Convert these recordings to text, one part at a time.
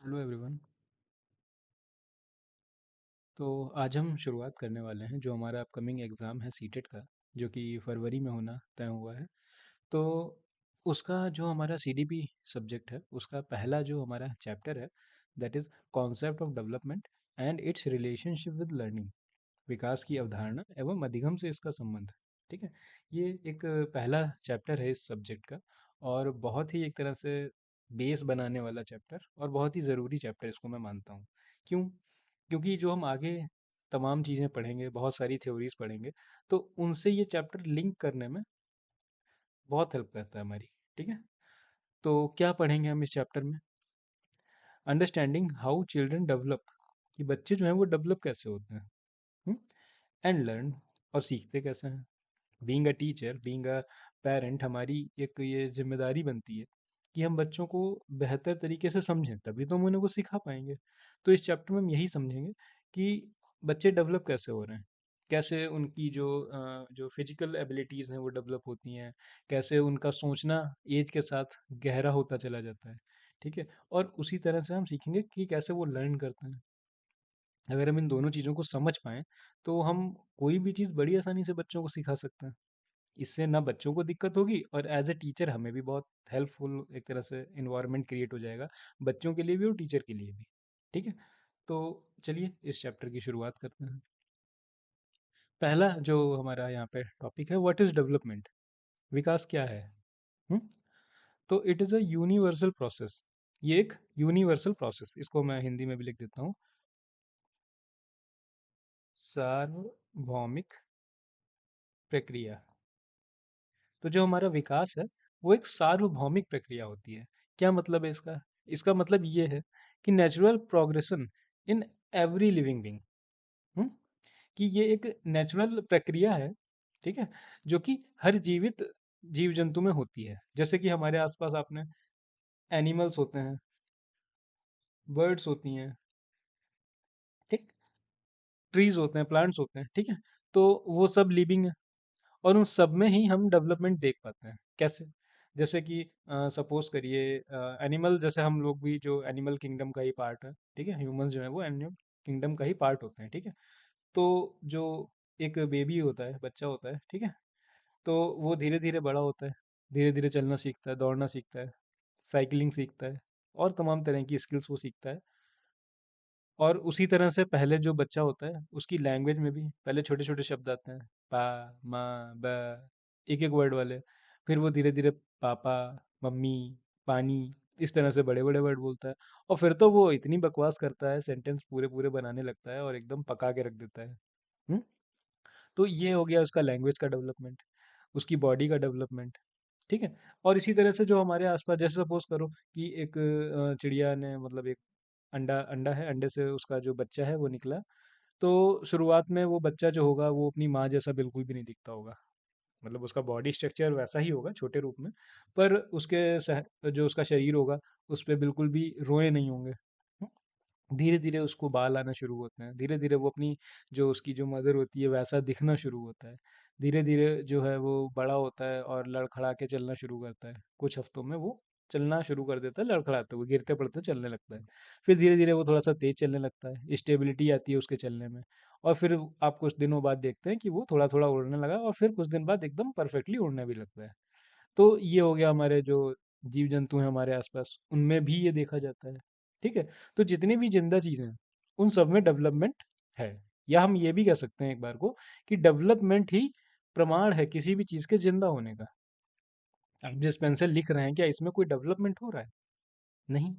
Hello everyone. तो आज हम शुरुआत करने वाले हैं जो हमारा अपकमिंग एग्ज़ाम है सीटेट का, जो कि फरवरी में होना तय हुआ है। तो उसका जो हमारा सीडीपी सब्जेक्ट है, उसका पहला जो हमारा चैप्टर है, that is concept of development and its relationship with learning. विकास की अवधारणा एवं अधिगम से इसका संबंध। ठीक है, ये एक पहला चैप्टर है इस सब्जेक्ट का, और बहुत ही एक तरह से बेस बनाने वाला चैप्टर, और बहुत ही ज़रूरी चैप्टर इसको मैं मानता हूँ। क्यों? क्योंकि जो हम आगे तमाम चीज़ें पढ़ेंगे, बहुत सारी थ्योरीज पढ़ेंगे, तो उनसे ये चैप्टर लिंक करने में बहुत हेल्प करता है हमारी। ठीक है, तो क्या पढ़ेंगे हम इस चैप्टर में? अंडरस्टैंडिंग हाउ चिल्ड्रन डेवलप, कि बच्चे जो हैं वो डेवलप कैसे होते हैं, एंड लर्न, और सीखते कैसे हैं। Being a teacher, being a parent, हमारी एक ये जिम्मेदारी बनती है कि हम बच्चों को बेहतर तरीके से समझें, तभी तो हम उन्हें को सिखा पाएंगे। तो इस चैप्टर में हम यही समझेंगे कि बच्चे डेवलप कैसे हो रहे हैं, कैसे उनकी जो फिजिकल एबिलिटीज़ हैं वो डेवलप होती हैं, कैसे उनका सोचना एज के साथ गहरा होता चला जाता है। ठीक है, और उसी तरह से हम सीखेंगे कि कैसे वो लर्न करते हैं। अगर हम इन दोनों चीज़ों को समझ पाएँ, तो हम कोई भी चीज़ बड़ी आसानी से बच्चों को सिखा सकते हैं। इससे ना बच्चों को दिक्कत होगी, और एज ए टीचर हमें भी बहुत हेल्पफुल एक तरह से इन्वायरमेंट क्रिएट हो जाएगा, बच्चों के लिए भी और टीचर के लिए भी। ठीक है, तो चलिए इस चैप्टर की शुरुआत करते हैं। पहला जो हमारा यहाँ पे टॉपिक है, व्हाट इज़ डेवलपमेंट, विकास क्या है। हुँ? तो it is a universal process. ये एक यूनिवर्सल प्रोसेस, इसको मैं हिंदी में भी लिख देता हूँ, सार्वभौमिक प्रक्रिया। तो जो हमारा विकास है, वो एक सार्वभौमिक प्रक्रिया होती है। क्या मतलब है इसका? इसका मतलब ये है कि natural progression in every living being, कि ये एक नेचुरल प्रक्रिया है। ठीक है, जो कि हर जीवित जीव जंतु में होती है। जैसे कि हमारे आसपास आपने एनिमल्स होते हैं, बर्ड्स होती हैं, ठीक, ट्रीज होते हैं, प्लांट्स होते हैं। ठीक है, तो वो सब लिविंग है, और उन सब में ही हम डेवलपमेंट देख पाते हैं। कैसे? जैसे कि सपोज करिए, एनिमल, जैसे हम लोग भी जो एनिमल किंगडम का ही पार्ट है। ठीक है, ह्यूमंस जो है वो एनिमल किंगडम का ही पार्ट होते हैं। ठीक है, तो जो एक बेबी होता है, बच्चा होता है, ठीक है, तो वो धीरे धीरे बड़ा होता है, धीरे धीरे चलना सीखता है, दौड़ना सीखता है, साइकिलिंग सीखता है, और तमाम तरह की स्किल्स वो सीखता है। और उसी तरह से पहले जो बच्चा होता है, उसकी लैंग्वेज में भी पहले छोटे छोटे शब्द आते हैं, पा, माँ, ब, एक एक वर्ड वाले। फिर वो धीरे धीरे पापा, मम्मी, पानी, इस तरह से बड़े बड़े वर्ड बोलता है। और फिर तो वो इतनी बकवास करता है, सेंटेंस पूरे पूरे बनाने लगता है, और एकदम पका के रख देता है। हम्म? तो ये हो गया उसका लैंग्वेज का डेवलपमेंट, उसकी बॉडी का डेवलपमेंट। ठीक है, और इसी तरह से जो हमारे आसपास, जैसे सपोज करो कि एक चिड़िया ने, मतलब एक अंडा अंडा है, अंडे से उसका जो बच्चा है वो निकला। तो शुरुआत में वो बच्चा जो होगा वो अपनी माँ जैसा बिल्कुल भी नहीं दिखता होगा। मतलब उसका बॉडी स्ट्रक्चर वैसा ही होगा, छोटे रूप में, पर जो उसका शरीर होगा, उस पे बिल्कुल भी रोए नहीं होंगे। धीरे धीरे उसको बाल आना शुरू होते हैं, धीरे धीरे वो अपनी, जो उसकी जो मदर होती है वैसा दिखना शुरू होता है। धीरे धीरे जो है वो बड़ा होता है और लड़खड़ा के चलना शुरू करता है। कुछ हफ्तों में वो चलना शुरू कर देता है, लड़खड़ाते हुए, गिरते पड़ते चलने लगता है। फिर धीरे धीरे वो थोड़ा सा तेज चलने लगता है, स्टेबिलिटी आती है उसके चलने में। और फिर आप कुछ दिनों बाद देखते हैं कि वो थोड़ा थोड़ा उड़ने लगा, और फिर कुछ दिन बाद एकदम परफेक्टली उड़ने भी लगता है। तो ये हो गया हमारे जो जीव जंतु हैं हमारे आसपास, उनमें भी ये देखा जाता है। ठीक है, तो जितनी भी जिंदा चीजें हैं, उन सब में डेवलपमेंट है। या हम ये भी कह सकते हैं एक बार को, कि डेवलपमेंट ही प्रमाण है किसी भी चीज के जिंदा होने का। आप जिस पेन से लिख रहे हैं, क्या इसमें कोई डेवलपमेंट हो रहा है? नहीं।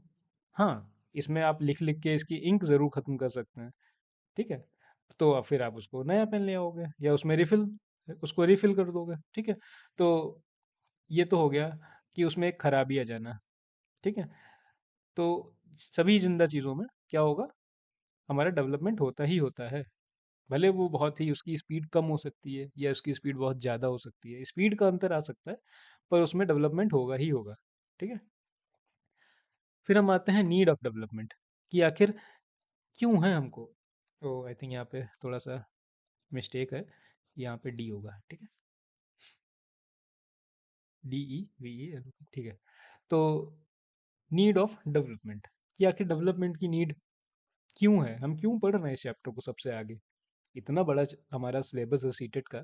हाँ, इसमें आप लिख लिख के इसकी इंक जरूर खत्म कर सकते हैं। ठीक है, तो अब फिर आप उसको नया पेन ले आओगे, या उसमें रिफिल, उसको रिफिल कर दोगे। ठीक है, तो ये तो हो गया कि उसमें एक खराबी आ जाना। ठीक है, तो सभी जिंदा चीज़ों में क्या होगा, हमारा डेवलपमेंट होता ही होता है। भले वो बहुत ही, उसकी स्पीड कम हो सकती है या उसकी स्पीड बहुत ज़्यादा हो सकती है, स्पीड का अंतर आ सकता है, पर उसमें डेवलपमेंट होगा ही होगा। ठीक है, फिर हम आते हैं नीड ऑफ डेवलपमेंट, कि आखिर क्यों है हमको। तो आई थिंक यहाँ पे थोड़ा सा मिस्टेक है, यहाँ पे डी होगा। ठीक है, डी ई वी ई, ठीक है। तो नीड ऑफ डेवलपमेंट, कि आखिर डेवलपमेंट की नीड क्यों है, हम क्यों पढ़ रहे हैं इस चैप्टर को सबसे आगे। इतना बड़ा हमारा सिलेबस है सीटेट का,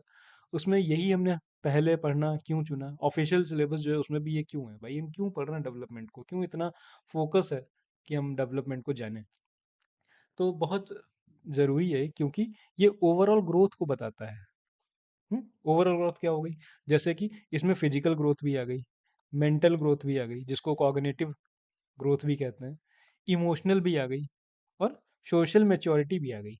उसमें यही हमने पहले पढ़ना क्यों चुना। ऑफिशियल सिलेबस जो है उसमें भी ये क्यों है भाई, हम क्यों पढ़ रहे हैं डेवलपमेंट को, क्यों इतना फोकस है कि हम डेवलपमेंट को जानें। तो बहुत ज़रूरी है क्योंकि ये ओवरऑल ग्रोथ को बताता है। ओवरऑल ग्रोथ क्या हो गई, जैसे कि इसमें फिजिकल ग्रोथ भी आ गई, मेंटल ग्रोथ भी आ गई जिसको कॉग्निटिव ग्रोथ भी कहते हैं, इमोशनल भी आ गई, और सोशल मैच्योरिटी भी आ गई।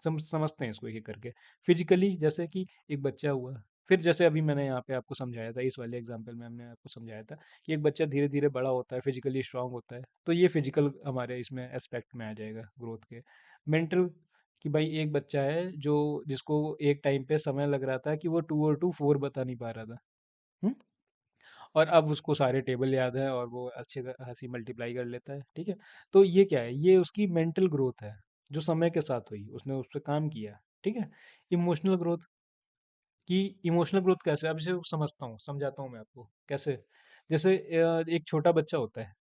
समझते हैं इसको एक एक करके। फिजिकली जैसे कि एक बच्चा हुआ, फिर जैसे अभी मैंने यहाँ पे आपको समझाया था, इस वाले एग्जांपल में हमने आपको समझाया था कि एक बच्चा धीरे धीरे बड़ा होता है, फिजिकली स्ट्रांग होता है, तो ये फिजिकल हमारे इसमें एस्पेक्ट में आ जाएगा ग्रोथ के। मेंटल, कि भाई एक बच्चा है जो जिसको एक टाइम पे समय लग रहा था कि वो 2 और 2 4 बता नहीं पा रहा था। हम्म? और अब उसको सारे टेबल याद है और वो अच्छे हंसी मल्टीप्लाई कर लेता है, ठीक है। तो ये क्या है, ये उसकी मेंटल ग्रोथ है जो समय के साथ हुई, उसने उस पर काम किया, ठीक है। इमोशनल ग्रोथ, कि इमोशनल ग्रोथ कैसे, अब इसे समझता हूँ, समझाता हूँ मैं आपको कैसे। जैसे एक छोटा बच्चा होता है,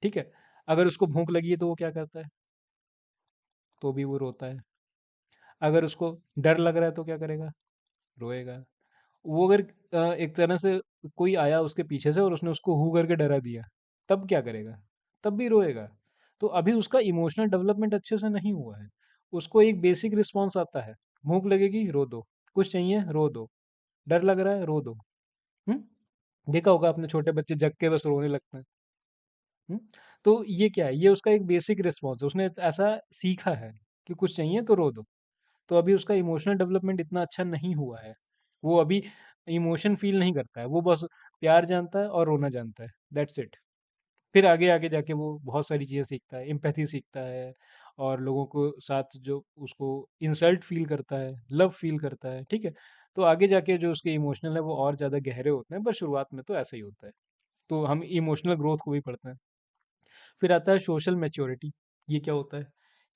ठीक है, अगर उसको भूख लगी है तो वो क्या करता है, तो भी वो रोता है। अगर उसको डर लग रहा है तो क्या करेगा, रोएगा। वो अगर एक तरह से कोई आया उसके पीछे से और उसने उसको हू करके डरा दिया, तब क्या करेगा, तब भी रोएगा। तो अभी उसका इमोशनल डेवलपमेंट अच्छे से नहीं हुआ है। उसको एक बेसिक रिस्पॉन्स आता है, भूख लगेगी रो दो, कुछ चाहिए रो दो, डर लग रहा है रो दो। देखा होगा आपने, छोटे बच्चे जग के बस रोने लगते हैं। हम्म? तो ये क्या है, ये उसका एक बेसिक रिस्पॉन्स है, उसने ऐसा सीखा है कि कुछ चाहिए तो रो दो। तो अभी उसका इमोशनल डेवलपमेंट इतना अच्छा नहीं हुआ है, वो अभी इमोशन फील नहीं करता है, वो बस प्यार जानता है और रोना जानता है, दैट्स इट। फिर आगे आगे जाके वो बहुत सारी चीज़ें सीखता है, एम्पैथी सीखता है, और लोगों को साथ जो उसको इंसल्ट फील करता है, लव फील करता है, ठीक है। तो आगे जाके जो उसके इमोशनल है वो और ज़्यादा गहरे होते हैं, पर शुरुआत में तो ऐसा ही होता है। तो हम इमोशनल ग्रोथ को भी पढ़ते हैं। फिर आता है सोशल मैच्योरिटी। ये क्या होता है,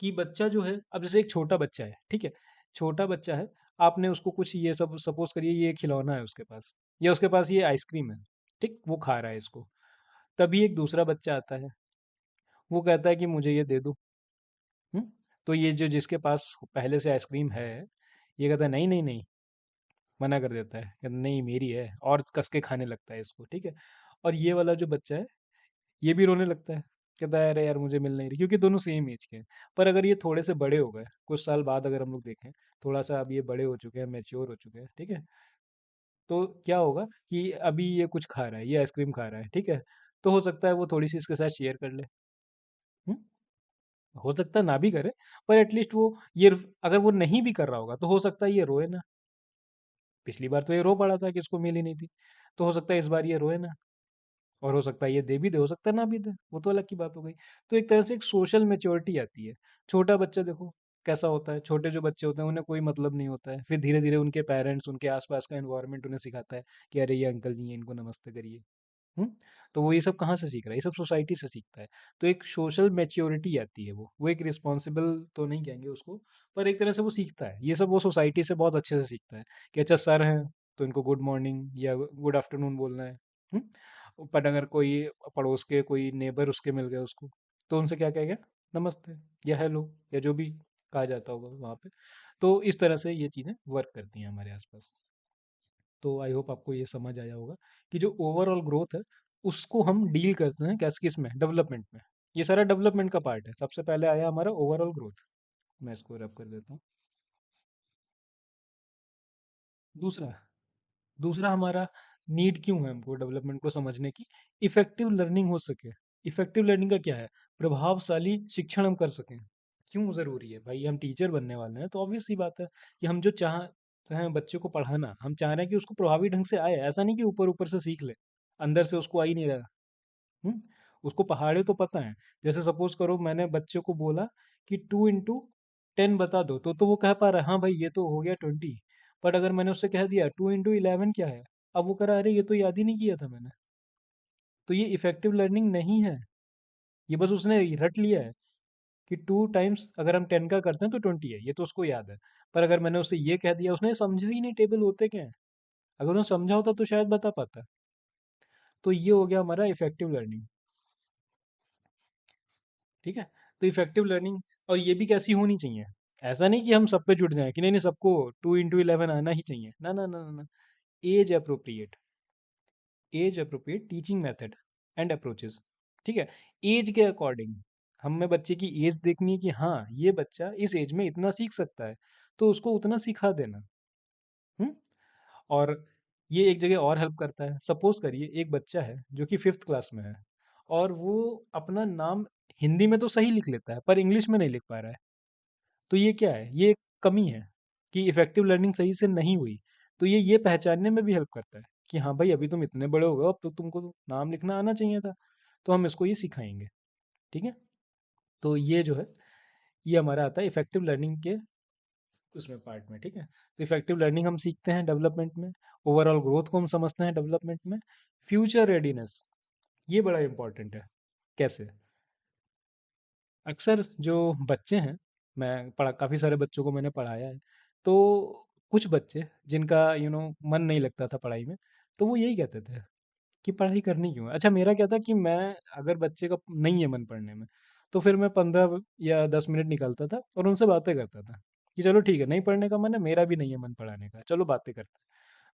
कि बच्चा जो है, अब जैसे एक छोटा बच्चा है, ठीक है, छोटा बच्चा है, आपने उसको कुछ ये सब सपोज करिए, ये खिलौना है उसके पास, या उसके पास ये आइसक्रीम है, ठीक, वो खा रहा है इसको। तभी एक दूसरा बच्चा आता है, वो कहता है कि मुझे ये दे दो। हम्म? तो ये जो जिसके पास पहले से आइसक्रीम है, ये कहता है नहीं नहीं नहीं, मना कर देता है, कहता नहीं मेरी है, और कस के खाने लगता है इसको, ठीक है। और ये वाला जो बच्चा है, ये भी रोने लगता है, कहता है अरे यार मुझे मिल नहीं रही, क्योंकि दोनों सेम एज के हैं। पर अगर ये थोड़े से बड़े हो गए, कुछ साल बाद अगर हम लोग देखें, थोड़ा सा अब ये बड़े हो चुके हैं, मैच्योर हो चुके हैं, ठीक है, तो क्या होगा कि अभी ये कुछ खा रहा है, ये आइसक्रीम खा रहा है, ठीक है, तो हो सकता है वो थोड़ी सी इसके साथ शेयर कर ले। हम्म? हो सकता है ना भी करे, पर एटलीस्ट वो ये, अगर वो नहीं भी कर रहा होगा तो हो सकता है ये रोए ना। पिछली बार तो ये रो पड़ा था कि इसको मिल ही नहीं थी, तो हो सकता है इस बार ये रोए ना। और हो सकता है ये दे भी दे, हो सकता है ना भी दे, वो तो अलग की बात हो गई। तो एक तरह से एक सोशल मेच्योरिटी आती है। छोटा बच्चा देखो कैसा होता है, छोटे जो बच्चे होते हैं उन्हें कोई मतलब नहीं होता है, फिर धीरे धीरे उनके पेरेंट्स, उनके आसपास का एनवायरनमेंट उन्हें सिखाता है कि अरे ये अंकल जी हैं, इनको नमस्ते करिए। हम्म? तो वो ये सब कहाँ से सीख रहा है, ये सब सोसाइटी से सीखता है। तो एक सोशल मैच्योरिटी आती है, वो एक रिस्पॉन्सिबल तो नहीं कहेंगे उसको, पर एक तरह से वो सीखता है ये सब, वो सोसाइटी से बहुत अच्छे से सीखता है कि अच्छा सर हैं तो इनको गुड मॉर्निंग या गुड आफ्टरनून बोलना है। पर अगर कोई पड़ोस के कोई नेबर उसके मिल गए उसको, तो उनसे क्या कहेगा, नमस्ते या हेलो या जो भी कहा जाता होगा वहाँ पे। तो इस तरह से ये चीज़ें वर्क करती हैं हमारे आसपास। तो आई होप आपको ये समझ आया होगा कि जो ओवरऑल ग्रोथ है उसको हम डील करते हैं कैसे, किस में, डेवलपमेंट में। ये सारा डेवलपमेंट का पार्ट है। सबसे पहले आया हमारा ओवरऑल ग्रोथ, मैं इसको रब कर देता हूँ। दूसरा, दूसरा हमारा नीड क्यों है हमको डेवलपमेंट को समझने की, इफेक्टिव लर्निंग हो सके। इफेक्टिव लर्निंग का क्या है, प्रभावशाली शिक्षण हम कर सकें। क्यों ज़रूरी है भाई, हम टीचर बनने वाले हैं तो ऑब्वियस सी बात है कि हम जो चाह रहे हैं बच्चे को पढ़ाना, हम चाह रहे हैं कि उसको प्रभावी ढंग से आए, ऐसा नहीं कि ऊपर ऊपर से सीख ले, अंदर से उसको आ ही नहीं रहा। हम्म? उसको पहाड़े तो पता है। जैसे सपोज करो मैंने बच्चे को बोला कि 2 into 10 बता दो, तो वो कह पा रहा है हाँ भाई ये तो हो गया 20। बट अगर मैंने उससे कह दिया 2 into 11 क्या है, अब वो कह रहा है अरे ये तो याद ही नहीं किया था मैंने। तो ये इफेक्टिव लर्निंग नहीं है, ये बस उसने रट लिया है कि 2 times अगर हम 10 का करते हैं तो 20 है, ये तो उसको याद है। पर अगर मैंने उसे ये कह दिया, उसने समझा ही नहीं टेबल होते क्या है, अगर उन्हें समझा होता तो शायद बता पाता। तो ये हो गया हमारा इफेक्टिव लर्निंग। ठीक है। तो इफेक्टिव लर्निंग, और ये भी कैसी होनी चाहिए, ऐसा नहीं कि हम सब पे जुट जाएं कि नहीं नहीं सबको 2 into 11 आना ही चाहिए, ना ना ना ना ना। Age appropriate, age appropriate teaching method and approaches. ठीक है। एज के अकॉर्डिंग हमें बच्चे की एज देखनी है कि हाँ ये बच्चा इस एज में इतना सीख सकता है, तो उसको उतना सिखा देना। हम्म। और ये एक जगह और हेल्प करता है। सपोज करिए एक बच्चा है जो कि 5th क्लास में है, और वो अपना नाम हिंदी में तो सही लिख लेता है पर इंग्लिश में नहीं लिख पा रहा है। तो ये क्या है, ये एक कमी है कि इफेक्टिव लर्निंग सही से नहीं हुई। तो ये पहचानने में भी हेल्प करता है कि हाँ भाई अभी तुम इतने बड़े हो गए, अब तो तुमको तो नाम लिखना आना चाहिए था, तो हम इसको ये सिखाएंगे। ठीक है। तो ये जो है, ये हमारा आता है इफेक्टिव लर्निंग के उसमें पार्ट में। ठीक है। तो इफेक्टिव लर्निंग हम सीखते हैं डेवलपमेंट में, ओवरऑल ग्रोथ को हम समझते हैं डेवलपमेंट में, फ्यूचर रेडीनेस ये बड़ा इंपॉर्टेंट है। कैसे? अक्सर जो बच्चे हैं, मैं पढ़ा काफ़ी सारे बच्चों को मैंने पढ़ाया है, तो कुछ बच्चे जिनका मन नहीं लगता था पढ़ाई में, तो वो यही कहते थे कि पढ़ाई करनी क्यों है। अच्छा मेरा क्या था कि मैं, अगर बच्चे का नहीं है मन पढ़ने में, तो फिर मैं 15 या 10 मिनट निकालता था और उनसे बातें करता था कि चलो ठीक है नहीं पढ़ने का मन है, मेरा भी नहीं है मन पढ़ाने का, चलो बातें करते हैं।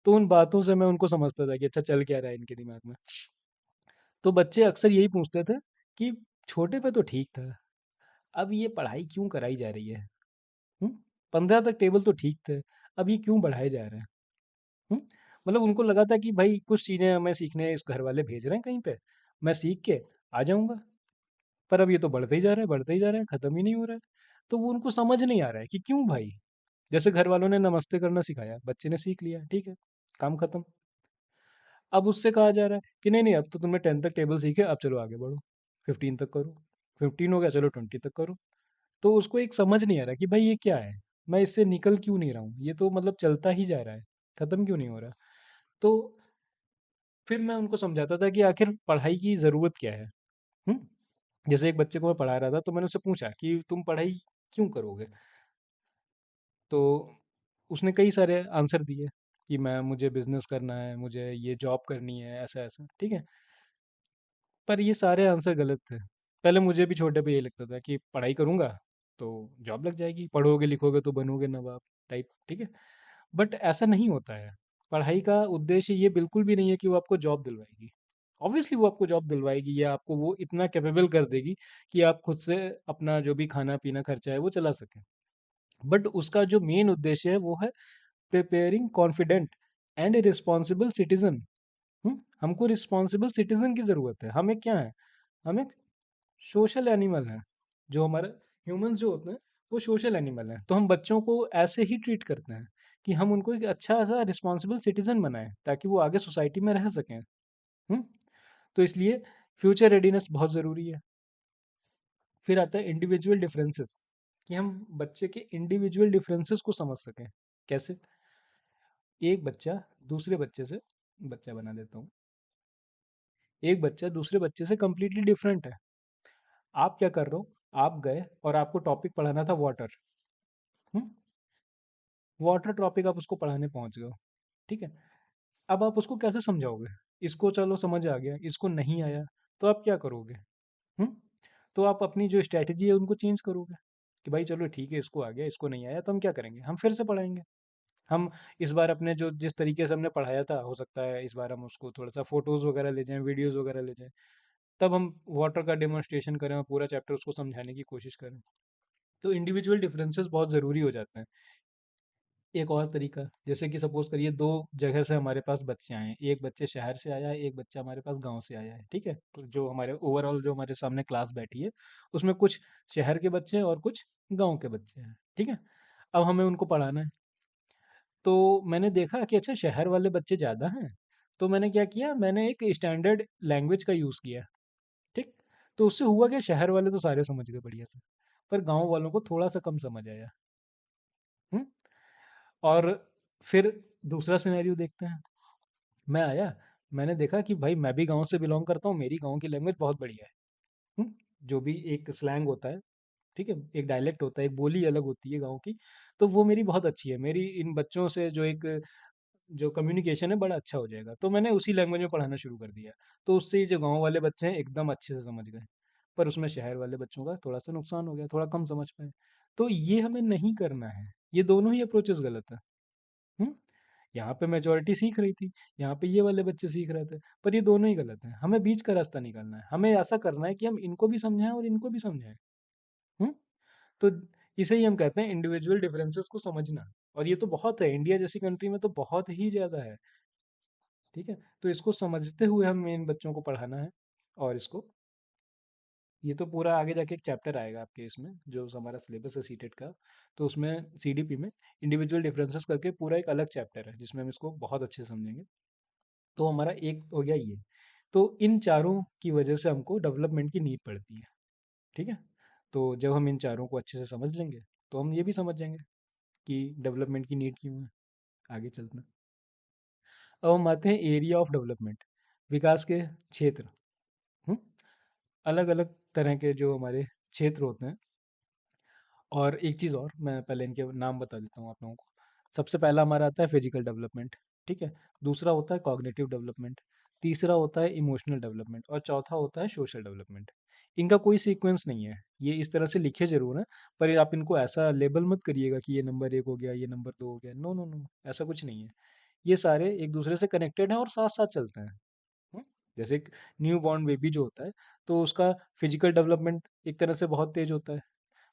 तो उन बातों से मैं उनको समझता था कि अच्छा चल क्या रहा है इनके दिमाग में। तो बच्चे अक्सर यही पूछते थे कि छोटे पे तो ठीक था, अब ये पढ़ाई क्यों कराई जा रही है। हम्म। 15 तक टेबल तो ठीक थे, अब ये क्यों बढ़ाए जा रहे हैं। हम्म। मतलब उनको लगा था कि भाई कुछ चीज़ें हमें सीखने इस घर वाले भेज रहे हैं कहीं पे, मैं सीख के आ जाऊंगा। पर अब ये तो बढ़ते ही जा रहा है, बढ़ते ही जा रहा है, खत्म ही नहीं हो रहा है। तो वो उनको समझ नहीं आ रहा है कि क्यों भाई। जैसे घर वालों ने नमस्ते करना सिखाया, बच्चे ने सीख लिया, ठीक है, काम खत्म। अब उससे कहा जा रहा है कि नहीं नहीं अब तो तुमने 10 तक टेबल सीखे, अब चलो आगे बढ़ो, 15 तक करो, 15 हो गया चलो 20 तक करो। तो उसको एक समझ नहीं आ रहा कि भाई ये क्या है, मैं इससे निकल क्यों नहीं रहा हूँ, ये तो मतलब चलता ही जा रहा है, खत्म क्यों नहीं हो रहा। तो फिर मैं उनको समझाता था कि आखिर पढ़ाई की ज़रूरत क्या है। हम्म। जैसे एक बच्चे को मैं पढ़ा रहा था, तो मैंने उससे पूछा कि तुम पढ़ाई क्यों करोगे। तो उसने कई सारे आंसर दिए कि मैं, मुझे बिजनेस करना है, मुझे ये जॉब करनी है, ऐसा ऐसा। ठीक है। पर ये सारे आंसर गलत थे। पहले मुझे भी छोटे पे ये लगता था कि पढ़ाई करूंगा तो जॉब लग जाएगी, पढ़ोगे लिखोगे तो बनोगे नवाब टाइप। ठीक है। बट ऐसा नहीं होता है। पढ़ाई का उद्देश्य ये बिल्कुल भी नहीं है कि वो आपको जॉब दिलवाएगी। ऑब्वियसली वो आपको जॉब दिलवाएगी या आपको वो इतना कैपेबल कर देगी कि आप खुद से अपना जो भी खाना पीना खर्चा है वो चला सकें। बट उसका जो मेन उद्देश्य है वो है preparing confident and responsible citizen. हमको रिस्पॉन्सिबल सिटीजन की ज़रूरत है। हमें क्या है, हम एक सोशल एनिमल हैं। जो हमारे ह्यूमंस जो होते हैं वो सोशल एनिमल हैं, तो हम बच्चों को ऐसे ही ट्रीट करते हैं कि हम उनको एक अच्छा सा रिस्पॉन्सिबल सिटीजन बनाएं ताकि वो आगे सोसाइटी में रह सकें। हम्म। तो इसलिए फ्यूचर रेडीनेस बहुत ज़रूरी है। फिर आता है इंडिविजुअल डिफरेंसेस, कि हम बच्चे के इंडिविजुअल डिफरेंसेस को समझ सकें। कैसे? एक बच्चा दूसरे बच्चे से, बच्चा बना देता हूँ, एक बच्चा दूसरे बच्चे से कंप्लीटली डिफरेंट है। आप क्या कर रहे हो, आप गए और आपको टॉपिक पढ़ाना था वाटर। वाटर टॉपिक आप उसको पढ़ाने पहुंच गए हो। ठीक है। अब आप उसको कैसे समझाओगे, इसको चलो समझ आ गया, इसको नहीं आया, तो आप क्या करोगे। हम्म। तो आप अपनी जो स्ट्रैटेजी है उनको चेंज करोगे कि भाई चलो ठीक है इसको आ गया, इसको नहीं आया, तो हम क्या करेंगे, हम फिर से पढ़ाएंगे। हम इस बार अपने जो जिस तरीके से हमने पढ़ाया था, हो सकता है इस बार हम उसको थोड़ा सा फोटोज़ वगैरह ले जाएं, वीडियोज़ वगैरह ले जाएं, तब हम वाटर का डेमोन्स्ट्रेशन करें और पूरा चैप्टर उसको समझाने की कोशिश करें। तो इंडिविजुअल डिफरेंसेस बहुत ज़रूरी हो जाते हैं। एक और तरीका, जैसे कि सपोज करिए दो जगह से हमारे पास बच्चे आए हैं, एक बच्चे शहर से आया है, एक बच्चा हमारे पास गांव से आया है। ठीक है। तो जो हमारे ओवरऑल जो हमारे सामने क्लास बैठी है उसमें कुछ शहर के बच्चे हैं और कुछ गांव के बच्चे हैं। ठीक है। अब हमें उनको पढ़ाना है। तो मैंने देखा कि अच्छा शहर वाले बच्चे ज़्यादा हैं, तो मैंने क्या किया, मैंने एक स्टैंडर्ड लैंग्वेज का यूज़ किया। ठीक। तो उससे हुआ क्या, शहर वाले तो सारे समझ गए बढ़िया से, पर गांव वालों को थोड़ा सा कम समझ आया। हम्म। और फिर दूसरा सिनेरियो देखते हैं। मैं आया, मैंने देखा कि भाई मैं भी गांव से बिलोंग करता हूँ, मेरी गांव की लैंग्वेज बहुत बढ़िया है। हम्म, जो भी एक स्लैंग होता है, ठीक है, एक डायलेक्ट होता है, एक बोली अलग होती है गांव की, तो वो मेरी बहुत अच्छी है। मेरी इन बच्चों से जो एक जो कम्युनिकेशन है बड़ा अच्छा हो जाएगा, तो मैंने उसी लैंग्वेज में पढ़ाना शुरू कर दिया। तो उससे ये जो गांव वाले बच्चे हैं एकदम अच्छे से समझ गए। पर उसमें शहर वाले बच्चों का थोड़ा सा नुकसान हो गया, थोड़ा कम समझ पाए। तो ये हमें नहीं करना है, ये दोनों ही अप्रोचेस गलत है। हम्म यहाँ पे मेजोरिटी सीख रही थी, यहाँ पे ये वाले बच्चे सीख रहे थे, पर ये दोनों ही गलत हैं। हमें बीच का रास्ता निकालना है, हमें ऐसा करना है कि हम इनको भी समझाएं और इनको भी समझाएं। हम्म तो इसे ही हम कहते हैं इंडिविजुअल डिफरेंसेस को समझना। और ये तो बहुत है, इंडिया जैसी कंट्री में तो बहुत ही ज़्यादा है। ठीक है, तो इसको समझते हुए हमें इन बच्चों को पढ़ाना है। और इसको, ये तो पूरा आगे जाके एक चैप्टर आएगा आपके इसमें, जो हमारा सिलेबस है सीटेट का, तो उसमें सीडीपी में इंडिविजुअल डिफरेंसेस करके पूरा एक अलग चैप्टर है जिसमें हम इसको बहुत अच्छे से समझेंगे। तो हमारा एक हो गया ये। तो इन चारों की वजह से हमको डेवलपमेंट की नीड पड़ती है। ठीक है, तो जब हम इन चारों को अच्छे से समझ लेंगे तो हम ये भी समझ जाएंगे कि डेवलपमेंट की नीड क्यों है। आगे चलते हैं। अब हम आते हैं एरिया ऑफ डेवलपमेंट, विकास के क्षेत्र। अलग अलग तरह के जो हमारे क्षेत्र होते हैं। और एक चीज़ और, मैं पहले इनके नाम बता देता हूँ आप लोगों को। सबसे पहला हमारा आता है फिजिकल डेवलपमेंट। ठीक है, दूसरा होता है कॉग्निटिव डेवलपमेंट, तीसरा होता है इमोशनल डेवलपमेंट, और चौथा होता है सोशल डेवलपमेंट। इनका कोई सीक्वेंस नहीं है, ये इस तरह से लिखे जरूर हैं, पर आप इनको ऐसा लेबल मत करिएगा कि ये नंबर 1 हो गया, ये नंबर 2 हो गया। नो नो नो, ऐसा कुछ नहीं है। ये सारे एक दूसरे से कनेक्टेड हैं और साथ साथ चलते हैं। हम्म? जैसे एक न्यू बॉर्न बेबी जो होता है, तो उसका फिजिकल डेवलपमेंट एक तरह से बहुत तेज होता है,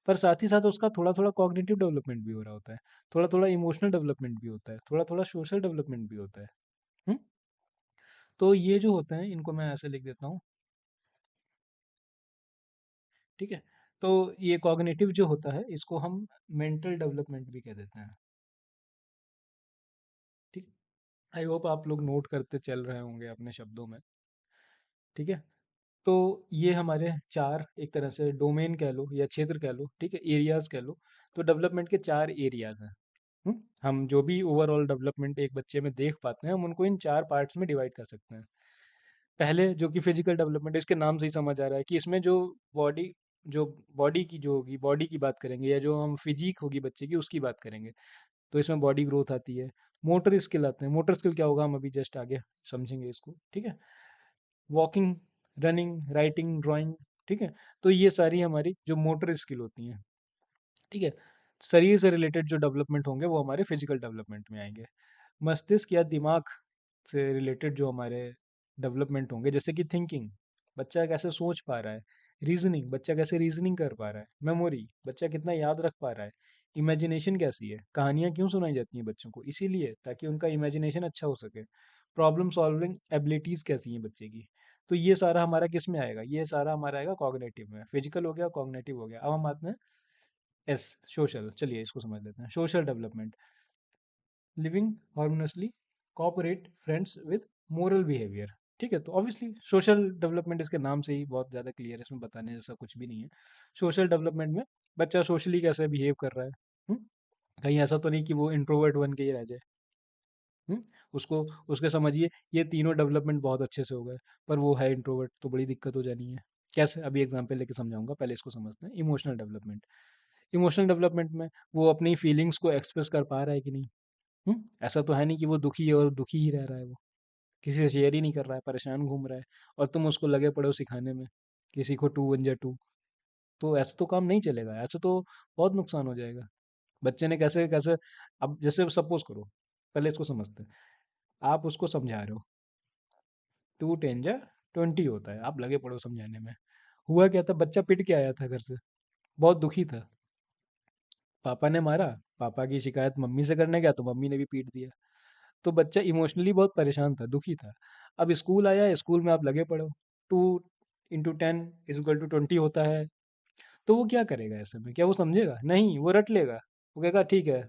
पर साथ ही साथ उसका थोड़ा थोड़ा कॉग्निटिव डेवलपमेंट भी हो रहा होता है, थोड़ा थोड़ा इमोशनल डेवलपमेंट भी होता है, थोड़ा थोड़ा सोशल डेवलपमेंट भी होता है। हम्म? तो ये जो होते हैं इनको मैं ऐसे लिख देता हूँ। ठीक है, तो ये कॉग्निटिव जो होता है इसको हम मेंटल डेवलपमेंट भी कह देते हैं। ठीक, आई होप आप लोग नोट करते चल रहे होंगे अपने शब्दों में। ठीक है, तो ये हमारे चार एक तरह से डोमेन कह लो या क्षेत्र कह लो, ठीक है, एरियाज कह लो। तो डेवलपमेंट के चार एरियाज हैं। हम जो भी ओवरऑल डेवलपमेंट एक बच्चे में देख पाते हैं, हम उनको इन चार पार्ट्स में डिवाइड कर सकते हैं। पहले जो कि फिजिकल डेवलपमेंट, इसके नाम से ही समझ आ रहा है कि इसमें बॉडी जो बॉडी की जो होगी, बॉडी की बात करेंगे, या जो हम फिजिक होगी बच्चे की उसकी बात करेंगे। तो इसमें बॉडी ग्रोथ आती है। मोटर स्किल आते हैं। मोटर स्किल क्या होगा हम अभी जस्ट आगे समझेंगे इसको। ठीक है, वॉकिंग, रनिंग, राइटिंग, ड्राइंग। ठीक है, तो ये सारी हमारी जो मोटर स्किल होती हैं। ठीक है, शरीर से रिलेटेड जो डेवलपमेंट होंगे वो हमारे फिजिकल डेवलपमेंट में आएंगे। मस्तिष्क या दिमाग से रिलेटेड जो हमारे डेवलपमेंट होंगे, जैसे कि थिंकिंग, बच्चा कैसे सोच पा रहा है, रीजनिंग, बच्चा कैसे रीजनिंग कर पा रहा है, मेमोरी, बच्चा कितना याद रख पा रहा है, इमेजिनेशन कैसी है, कहानियाँ क्यों सुनाई जाती हैं बच्चों को, इसीलिए ताकि उनका इमेजिनेशन अच्छा हो सके, प्रॉब्लम सॉल्विंग एबिलिटीज़ कैसी हैं बच्चे की। तो ये सारा हमारा किस में आएगा, ये सारा हमारा आएगा कॉग्निटिव में। फिजिकल हो गया, कॉग्निटिव हो गया। अब हम आते हैं एस, सोशल। चलिए इसको समझ लेते हैं। Social development, living harmoniously, cooperate friends with moral behaviour. ठीक है, तो ऑब्वियसली सोशल डेवलपमेंट इसके नाम से ही बहुत ज़्यादा क्लियर है, इसमें बताने जैसा कुछ भी नहीं है। सोशल डेवलपमेंट में बच्चा सोशली कैसे बिहेव कर रहा है। हुँ? कहीं ऐसा तो नहीं कि वो इंट्रोवर्ट बन के ही रह जाए। हुँ? उसको उसके समझिए ये तीनों डेवलपमेंट बहुत अच्छे से हो गए, पर वो है इंट्रोवर्ट, तो बड़ी दिक्कत हो जानी है। कैसे, अभी एग्जांपल लेके समझाऊंगा, पहले इसको समझते हैं। इमोशनल डेवलपमेंट, इमोशनल डेवलपमेंट में वो अपनी फीलिंग्स को एक्सप्रेस कर पा रहा है कि नहीं। ऐसा तो है नहीं कि वो दुखी है और दुखी ही रह रहा है, वो किसी से शेयर ही नहीं कर रहा है, परेशान घूम रहा है, और तुम उसको लगे पड़े हो सिखाने में कि सीखो 2 1 जा 2। तो ऐसा तो काम नहीं चलेगा, ऐसे तो बहुत नुकसान हो जाएगा। बच्चे ने कैसे कैसे, अब जैसे सपोज करो, पहले इसको समझते हैं। आप उसको समझा रहे हो 2 10 जा 20 होता है, आप लगे पड़ो समझाने में। हुआ क्या था, बच्चा पिट के आया था घर से, बहुत दुखी था। पापा ने मारा, पापा की शिकायत मम्मी से करने गया तो मम्मी ने भी पीट दिया। तो बच्चा इमोशनली बहुत परेशान था, दुखी था। अब स्कूल आया, स्कूल में आप लगे पड़ो, 2 × 10 = 20 होता है। तो वो क्या करेगा ऐसे में, क्या वो समझेगा? नहीं, वो रट लेगा। वो कहेगा ठीक है,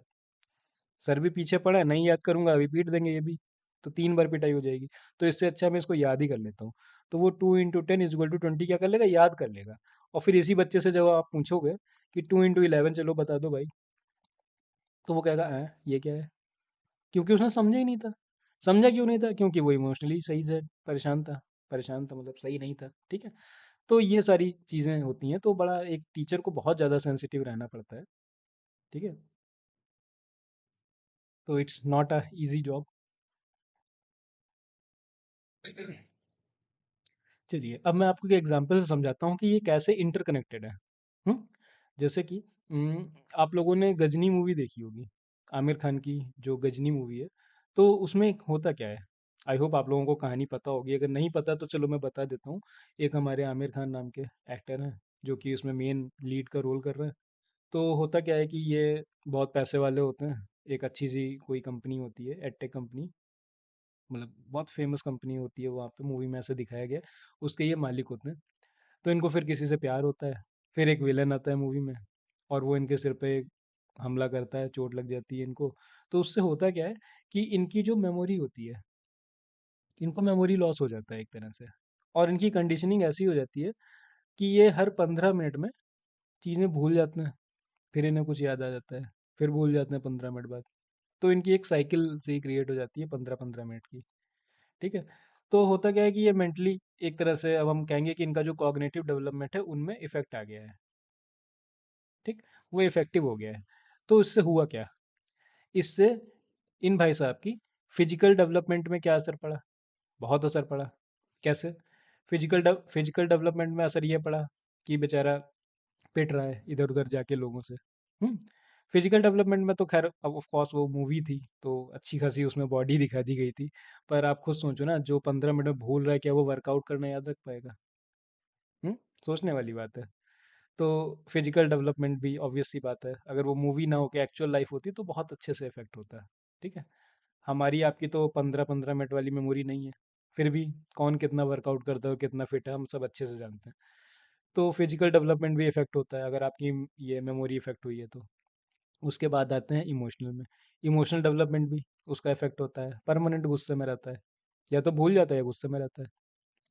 सर भी पीछे पड़ा है, नहीं याद करूंगा, अभी पीट देंगे ये भी, तो 3 बार पिटाई हो जाएगी। तो इससे अच्छा मैं इसको याद ही कर लेता हूँ। तो वो 2 × 10 = 20 क्या कर लेगा, याद कर लेगा। और फिर इसी बच्चे से जब आप पूछोगे कि 2 × 11 चलो बता दो भाई, तो वो कहेगा ये क्या है? क्योंकि उसने समझा ही नहीं था। समझा क्यों नहीं था? क्योंकि वो इमोशनली सही से परेशान था। परेशान था मतलब सही नहीं था। ठीक है, तो ये सारी चीज़ें होती हैं, तो बड़ा एक टीचर को बहुत ज़्यादा सेंसिटिव रहना पड़ता है। ठीक है, तो it's not a easy job. चलिए, अब मैं आपको एक एग्जांपल से समझाता हूँ कि ये कैसे इंटरकनेक्टेड है। हुँ? जैसे कि आप लोगों ने गजनी मूवी देखी होगी, आमिर खान की जो गजनी मूवी है, तो उसमें एक होता क्या है? आई होप आप लोगों को कहानी पता होगी, अगर नहीं पता तो चलो मैं बता देता हूँ। एक हमारे आमिर खान नाम के एक्टर हैं, जो कि उसमें मेन लीड का रोल कर रहे हैं। तो होता क्या है कि ये बहुत पैसे वाले होते हैं, एक अच्छी-सी कोई कंपनी होती है, एडटेक कंपनी, मतलब बहुत फेमस कंपनी होती है वहाँ पे, मूवी में ऐसे दिखाया गया है, उसके ये मालिक होते हैं। तो इनको फिर किसी से प्यार होता है, फिर एक विलन आता है मूवी में और वो इनके सिर पे हमला करता है, चोट लग जाती है इनको। तो उससे होता क्या है कि इनकी जो मेमोरी होती है, इनको मेमोरी लॉस हो जाता है एक तरह से, और इनकी कंडीशनिंग ऐसी हो जाती है कि ये हर 15 मिनट में चीज़ें भूल जाते हैं, फिर इन्हें कुछ याद आ जाता है, फिर भूल जाते हैं 15 मिनट बाद। तो इनकी एक साइकिल सी क्रिएट हो जाती है 15-15 मिनट की। ठीक है। तो होता क्या है कि ये मेंटली एक तरह से, अब हम कहेंगे कि इनका जो कॉग्निटिव डेवलपमेंट है उनमें इफेक्ट आ गया है। ठीक, वो इफेक्टिव हो गया है। तो इससे हुआ क्या, इससे इन भाई साहब की फिजिकल डेवलपमेंट में क्या असर पड़ा? बहुत असर पड़ा। कैसे? फिजिकल डेवलपमेंट में असर ये पड़ा कि बेचारा पिट रहा है इधर उधर जाके लोगों से। फिजिकल डेवलपमेंट में तो खैर अब ऑफ कोर्स वो मूवी थी तो अच्छी खासी उसमें बॉडी दिखा दी गई थी, पर आप खुद सोचो ना, जो 15 मिनट में भूल रहा है क्या वो वर्कआउट करना याद रख पाएगा? हम्म सोचने वाली बात है। तो फिजिकल डेवलपमेंट भी ऑब्वियस सी बात है, अगर वो मूवी ना हो के एक्चुअल लाइफ होती तो बहुत अच्छे से इफेक्ट होता है। ठीक है। हमारी आपकी तो 15-15 मिनट वाली मेमोरी नहीं है, फिर भी कौन कितना वर्कआउट करता है और कितना फिट है हम सब अच्छे से जानते हैं। तो फिजिकल डेवलपमेंट भी इफेक्ट होता है अगर आपकी ये मेमोरी इफेक्ट हुई है तो। उसके बाद आते हैं इमोशनल में। इमोशनल डेवलपमेंट भी उसका इफेक्ट होता है, परमानेंट गुस्से में रहता है, या तो भूल जाता है या गुस्से में रहता है।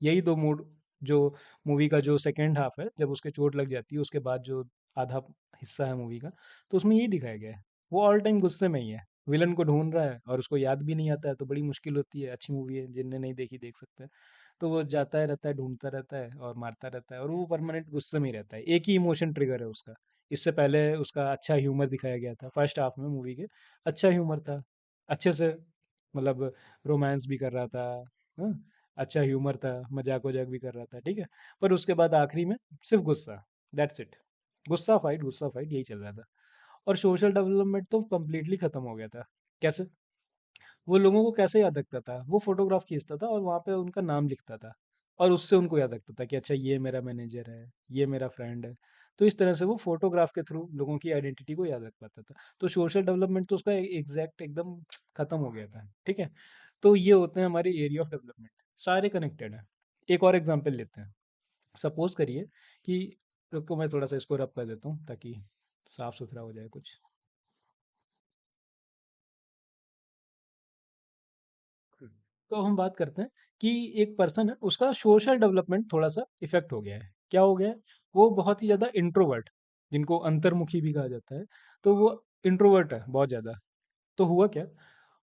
यही दो मूड, जो मूवी का जो सेकेंड हाफ है, जब उसके चोट लग जाती है उसके बाद जो आधा हिस्सा है मूवी का, तो उसमें यही दिखाया गया है। वो ऑल टाइम गुस्से में ही है, विलन को ढूंढ रहा है और उसको याद भी नहीं आता है, तो बड़ी मुश्किल होती है। अच्छी मूवी है, जिनने नहीं देखी देख सकते हैं। तो वो जाता है रहता है, ढूंढता रहता है और मारता रहता है, और वो परमानेंट गुस्से में ही रहता है। एक ही इमोशन ट्रिगर है उसका। इससे पहले उसका अच्छा ह्यूमर दिखाया गया था फर्स्ट हाफ में मूवी के, अच्छा ह्यूमर था, अच्छे से, मतलब रोमांस भी कर रहा था, हाँ, अच्छा ह्यूमर था, मजाक वजाक भी कर रहा था, ठीक है। पर उसके बाद आखिरी में सिर्फ गुस्सा, दैट्स इट। गुस्सा फाइट यही चल रहा था। और सोशल डेवलपमेंट तो कम्प्लीटली खत्म हो गया था। कैसे? वो लोगों को कैसे याद रखता था? वो फोटोग्राफ खींचता था और वहाँ पे उनका नाम लिखता था, और उससे उनको याद रखता था कि अच्छा ये मेरा मैनेजर है, ये मेरा फ्रेंड है। तो इस तरह से वो फोटोग्राफ के थ्रू लोगों की आइडेंटिटी को याद रख पाता था। तो सोशल डेवलपमेंट तो उसका एग्जैक्ट एकदम खत्म हो गया था। ठीक है। तो ये होते हैं हमारे एरिया ऑफ डेवलपमेंट, सारे कनेक्टेड हैं। एक और एग्जांपल लेते हैं। सपोज करिए कि, रुको मैं थोड़ा सा इसको रब कर देता हूँ ताकि साफ सुथरा हो जाए कुछ। तो हम बात करते हैं कि एक पर्सन है, उसका सोशल डेवलपमेंट थोड़ा सा इफेक्ट हो गया है। क्या हो गया है? वो बहुत ही ज़्यादा इंट्रोवर्ट, जिनको अंतर्मुखी भी कहा जाता है, तो वो इंट्रोवर्ट है बहुत ज़्यादा। तो हुआ क्या,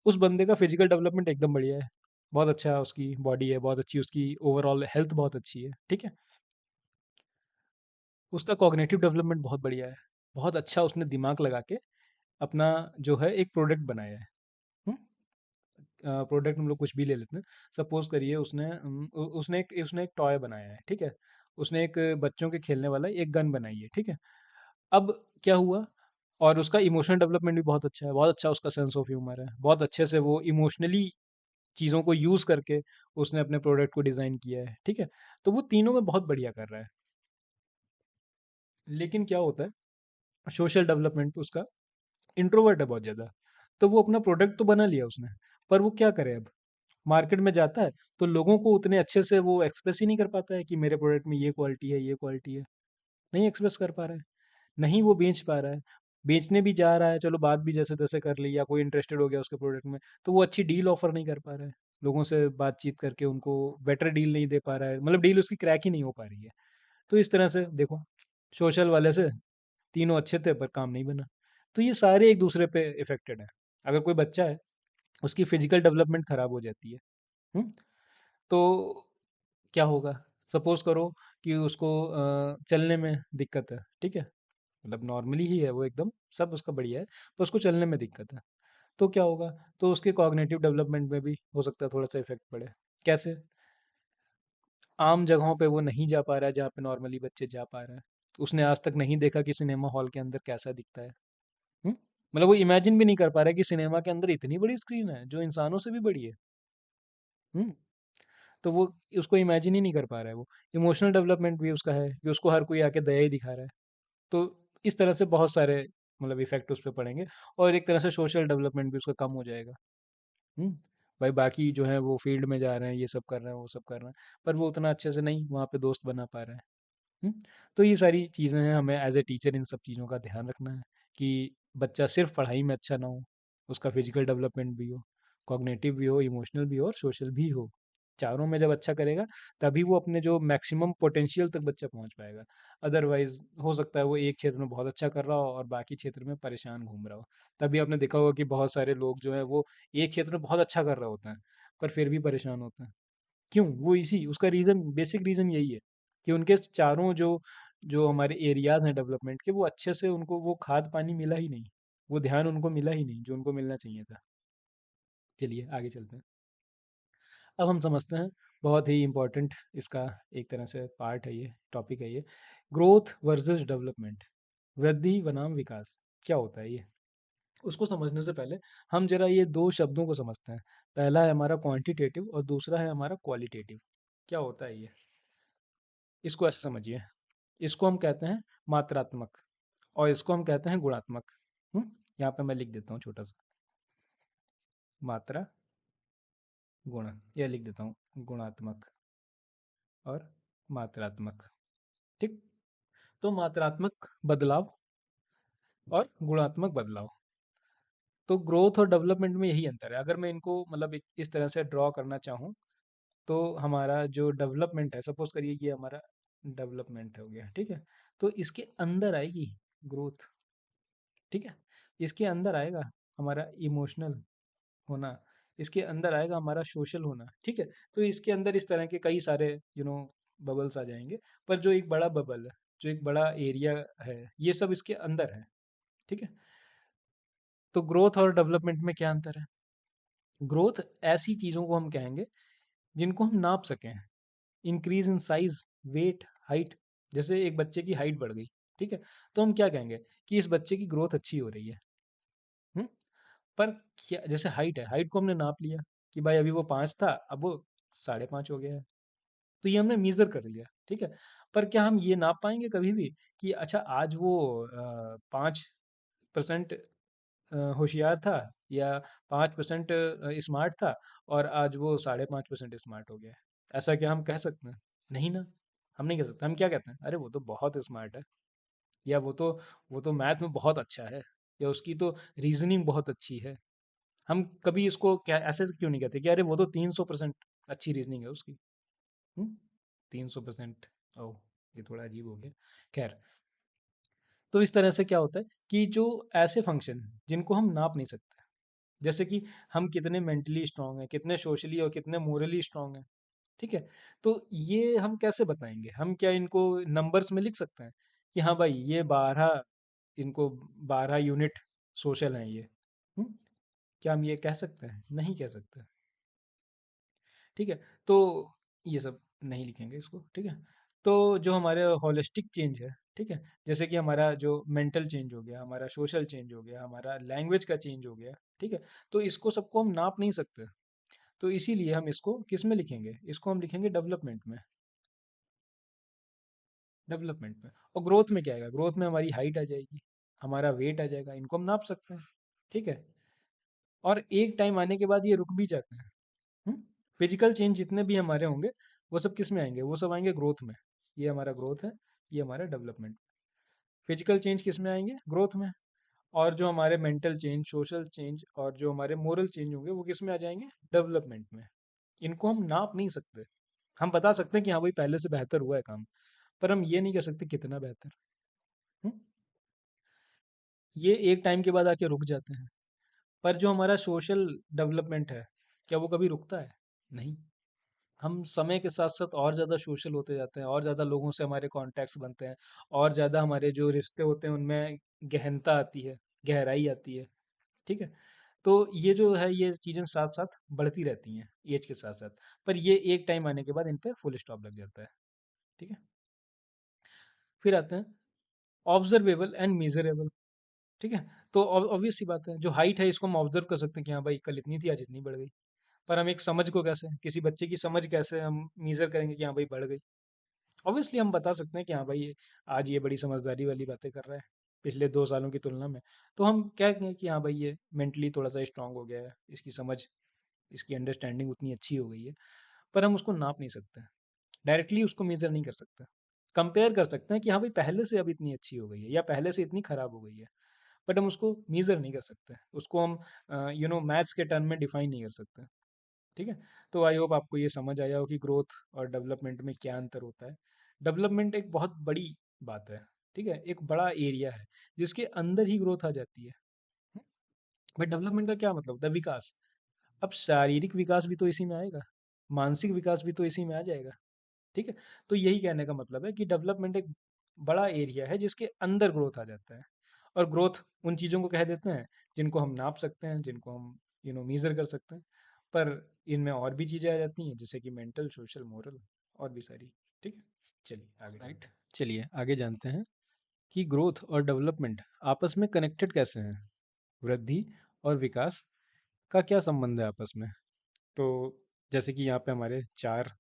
उस बंदे का फिजिकल डेवलपमेंट एकदम बढ़िया है, बहुत अच्छा उसकी बॉडी है, बहुत अच्छी उसकी ओवरऑल हेल्थ बहुत अच्छी है, ठीक है। उसका कॉग्निटिव डेवलपमेंट बहुत बढ़िया है, बहुत अच्छा उसने दिमाग लगा के अपना जो है एक प्रोडक्ट बनाया है। प्रोडक्ट हम लोग कुछ भी ले लेते हैं। सपोज करिए उसने उसने एक टॉय बनाया है, ठीक है। उसने एक बच्चों के खेलने वाला एक गन बनाई है, ठीक है। अब क्या हुआ, और उसका इमोशनल डेवलपमेंट भी बहुत अच्छा है, बहुत अच्छा उसका सेंस ऑफ ह्यूमर है, बहुत अच्छे से वो इमोशनली चीज़ों को यूज़ करके उसने अपने प्रोडक्ट को डिज़ाइन किया है, ठीक है। तो वो तीनों में बहुत बढ़िया कर रहा है। लेकिन क्या होता है, सोशल डेवलपमेंट उसका, इंट्रोवर्ट है बहुत ज़्यादा। तो वो अपना प्रोडक्ट तो बना लिया उसने, पर वो क्या करे अब, मार्केट में जाता है तो लोगों को उतने अच्छे से वो एक्सप्रेस ही नहीं कर पाता है कि मेरे प्रोडक्ट में ये क्वालिटी है, ये क्वालिटी है। नहीं एक्सप्रेस कर पा रहा है, नहीं वो बेच पा रहा है। बेचने भी जा रहा है, चलो बात भी जैसे तैसे कर ली, या कोई इंटरेस्टेड हो गया उसके प्रोडक्ट में, तो वो अच्छी डील ऑफर नहीं कर पा रहा है। लोगों से बातचीत करके उनको बेटर डील नहीं दे पा रहा है, मतलब डील उसकी क्रैक ही नहीं हो पा रही है। तो इस तरह से देखो, सोशल वाले से तीनों अच्छे थे पर काम नहीं बना। तो ये सारे एक दूसरे पे इफेक्टेड है। अगर कोई बच्चा है, उसकी फिजिकल डेवलपमेंट खराब हो जाती है, हम्म, तो क्या होगा? सपोज करो कि उसको चलने में दिक्कत है, ठीक है। मतलब नॉर्मली ही है वो एकदम, सब उसका बढ़िया है, पर उसको चलने में दिक्कत है। तो क्या होगा? तो उसके कॉग्निटिव डेवलपमेंट में भी हो सकता है थोड़ा सा इफेक्ट पड़े। कैसे? आम जगहों पे वो नहीं जा पा रहा है जहाँ पे नॉर्मली बच्चे जा पा रहे हैं। उसने आज तक नहीं देखा कि सिनेमा हॉल के अंदर कैसा दिखता है। हुँ? मतलब वो इमेजिन भी नहीं कर पा रहा है कि सिनेमा के अंदर इतनी बड़ी स्क्रीन है जो इंसानों से भी बड़ी है। हुँ? तो वो उसको इमेजिन ही नहीं कर पा रहा है वो। इमोशनल डेवलपमेंट भी उसका है कि उसको हर कोई आके दया ही दिखा रहा है। तो इस तरह से बहुत सारे मतलब इफ़ेक्ट उस पे पड़ेंगे और एक तरह से सोशल डेवलपमेंट भी उसका कम हो जाएगा। हुँ? भाई बाकी जो है वो फील्ड में जा रहे हैं, ये सब कर रहे हैं, वो सब कर रहे हैं, पर वो उतना अच्छे से नहीं वहाँ पे दोस्त बना पा रहा है। हुँ? तो ये सारी चीज़ें हैं, हमें एज़ ए टीचर इन सब चीज़ों का ध्यान रखना है कि बच्चा सिर्फ़ पढ़ाई में अच्छा ना हो, उसका फिज़िकल डेवलपमेंट भी हो, कॉग्निटिव भी हो, इमोशनल भी हो और सोशल भी हो। चारों में जब अच्छा करेगा, तभी वो अपने जो मैक्सिमम पोटेंशियल तक बच्चा पहुँच पाएगा। अदरवाइज़ हो सकता है वो एक क्षेत्र में बहुत अच्छा कर रहा हो और बाकी क्षेत्र में परेशान घूम रहा हो। तभी आपने देखा होगा कि बहुत सारे लोग जो हैं वो एक क्षेत्र में बहुत अच्छा कर रहे होते हैं, पर फिर भी परेशान होते हैं। क्यों? वो इसी उसका रीज़न बेसिक रीज़न यही है कि उनके चारों जो जो हमारे एरियाज़ हैं डेवलपमेंट के वो अच्छे से उनको वो खाद पानी मिला ही नहीं। वो ध्यान उनको मिला ही नहीं जो उनको मिलना चाहिए था। चलिए आगे चलते हैं। अब हम समझते हैं बहुत ही इम्पोर्टेंट इसका एक तरह से पार्ट है ये, टॉपिक है ये। ग्रोथ वर्सेस डेवलपमेंट, वृद्धि बनाम विकास। क्या होता है ये? उसको समझने से पहले हम ज़रा ये 2 शब्दों को समझते हैं। पहला है हमारा क्वांटिटेटिव और दूसरा है हमारा क्वालिटेटिव। क्या होता है ये? इसको ऐसे समझिए। इसको हम कहते हैं मात्रात्मक और इसको हम कहते हैं गुणात्मक। यहाँ पे मैं लिख देता हूँ छोटा सा, मात्रा गुण, यह लिख देता हूँ गुणात्मक और मात्रात्मक। ठीक। तो मात्रात्मक बदलाव और गुणात्मक बदलाव, तो ग्रोथ और डेवलपमेंट में यही अंतर है। अगर मैं इनको मतलब इस तरह से ड्रॉ करना चाहूँ तो हमारा जो डेवलपमेंट है, सपोज करिए कि हमारा डेवलपमेंट हो गया, ठीक है। तो इसके अंदर आएगी ग्रोथ, ठीक है। इसके अंदर आएगा हमारा इमोशनल होना, इसके अंदर आएगा हमारा सोशल होना, ठीक है। तो इसके अंदर इस तरह के कई सारे बबल्स आ जाएंगे, पर जो एक बड़ा बबल है, जो एक बड़ा एरिया है, ये सब इसके अंदर है, ठीक है। तो ग्रोथ और डेवलपमेंट में क्या अंतर है? ग्रोथ ऐसी चीज़ों को हम कहेंगे जिनको हम नाप सकें। Increase in size, weight, height. जैसे एक बच्चे की हाइट बढ़ गई, ठीक है, तो हम क्या कहेंगे कि इस बच्चे की ग्रोथ अच्छी हो रही है। हम्म? पर क्या, जैसे हाइट है, हाइट को हमने नाप लिया कि भाई अभी वो 5 था, अब वो 5.5 हो गया है, तो ये हमने मीज़र कर लिया, ठीक है। पर क्या हम ये नाप पाएंगे कभी भी कि अच्छा आज वो 5% होशियार था या 5% स्मार्ट था और आज वो 5.5% स्मार्ट हो गया है? ऐसा क्या हम कह सकते हैं? नहीं ना। हम नहीं कह सकते। हम क्या कहते हैं, अरे वो तो बहुत स्मार्ट है, या वो तो मैथ में बहुत अच्छा है, या उसकी तो रीजनिंग बहुत अच्छी है। हम कभी इसको क्या ऐसे क्यों नहीं कहते कि अरे वो तो 300% अच्छी रीजनिंग है उसकी। 300%? ओह, ये थोड़ा अजीब हो गया। खैर, तो इस तरह से क्या होता है कि जो ऐसे फंक्शन जिनको हम नाप नहीं सकते, जैसे कि हम कितने मेंटली स्ट्रांग हैं, कितने सोशली और कितने मोरली स्ट्रांग हैं, ठीक है। तो ये हम कैसे बताएंगे? हम क्या इनको नंबर्स में लिख सकते हैं कि हाँ भाई ये 12, इनको 12 यूनिट सोशल हैं ये? हम्म? क्या हम ये कह सकते हैं? नहीं कह सकते, ठीक है। तो ये सब नहीं लिखेंगे इसको, ठीक है। तो जो हमारे होलिस्टिक चेंज है, ठीक है, जैसे कि हमारा जो मेंटल चेंज हो गया, हमारा सोशल चेंज हो गया, हमारा लैंग्वेज का चेंज हो गया, ठीक है, तो इसको सबको हम नाप नहीं सकते। तो इसीलिए हम इसको किस में लिखेंगे? इसको हम लिखेंगे डेवलपमेंट में। डेवलपमेंट में। और ग्रोथ में क्या आएगा? ग्रोथ में हमारी हाइट आ जाएगी, हमारा वेट आ जाएगा, इनको हम नाप सकते हैं, ठीक है। और एक टाइम आने के बाद ये रुक भी जाते हैं। फिजिकल चेंज जितने भी हमारे होंगे वो सब किस में आएंगे? वो सब आएंगे ग्रोथ में। ये हमारा ग्रोथ है, ये हमारा डेवलपमेंट। फिजिकल चेंज किस में आएंगे? ग्रोथ में। और जो हमारे मेंटल चेंज, सोशल चेंज और जो हमारे मोरल चेंज होंगे वो किस में आ जाएंगे? डेवलपमेंट में। इनको हम नाप नहीं सकते। हम बता सकते हैं कि हाँ भाई पहले से बेहतर हुआ है काम, पर हम ये नहीं कह सकते कितना बेहतर। हम्म? ये एक टाइम के बाद आके रुक जाते हैं। पर जो हमारा सोशल डेवलपमेंट है, क्या वो कभी रुकता है? नहीं। हम समय के साथ साथ और ज़्यादा सोशल होते जाते हैं, और ज़्यादा लोगों से हमारे कॉन्टैक्ट्स बनते हैं, और ज़्यादा हमारे जो रिश्ते होते हैं उनमें गहनता आती है, गहराई आती है, ठीक है। तो ये जो है ये चीज़ें साथ साथ बढ़ती रहती हैं एज के साथ साथ, पर ये एक टाइम आने के बाद इन पे फुल स्टॉप लग जाता है। ठीक है। फिर आते हैं ऑब्जर्वेबल एंड मेजरेबल। ठीक है। तो ऑब्वियस सी बात है, जो हाइट है इसको हम ऑब्जर्व कर सकते हैं कि हाँ भाई कल इतनी थी आज इतनी बढ़ गई। पर हम एक समझ को कैसे, किसी बच्चे की समझ कैसे हम मेजर करेंगे कि हाँ भाई बढ़ गई। ऑब्वियसली हम बता सकते हैं कि हाँ भाई आज ये बड़ी समझदारी वाली बातें कर रहा है पिछले 2 सालों की तुलना में। तो हम क्या कहें कि हाँ भाई ये मेंटली थोड़ा सा स्ट्रांग हो गया है, इसकी समझ, इसकी अंडरस्टैंडिंग उतनी अच्छी हो गई है। पर हम उसको नाप नहीं सकते, डायरेक्टली उसको मेजर नहीं कर सकते। कंपेयर कर सकते हैं कि हाँ भाई पहले से अब इतनी अच्छी हो गई है या पहले से इतनी खराब हो गई है, बट हम उसको मेजर नहीं कर सकते, उसको हम मैथ्स के टर्म में डिफाइन नहीं कर सकते। ठीक है। तो आई होप आपको ये समझ आया हो कि ग्रोथ और डेवलपमेंट में क्या अंतर होता है। डेवलपमेंट एक बहुत बड़ी बात है। ठीक है, एक बड़ा एरिया है जिसके अंदर ही ग्रोथ आ जाती है। बट डेवलपमेंट का क्या मतलब होता है? विकास। अब शारीरिक विकास भी तो इसी में आएगा, मानसिक विकास भी तो इसी में आ जाएगा। ठीक है। तो यही कहने का मतलब है कि डेवलपमेंट एक बड़ा एरिया है जिसके अंदर ग्रोथ आ जाता है। और ग्रोथ उन चीज़ों को कह देते हैं जिनको हम नाप सकते हैं, जिनको हम मीज़र कर सकते हैं। पर इनमें और भी चीज़ें आ जाती हैं जैसे कि मेंटल, सोशल, मोरल और भी सारी। ठीक है। चलिए आगे राइट, चलिए आगे जानते हैं कि ग्रोथ और डेवलपमेंट आपस में कनेक्टेड कैसे हैं। वृद्धि और विकास का क्या संबंध है आपस में। तो जैसे कि यहाँ पे हमारे 4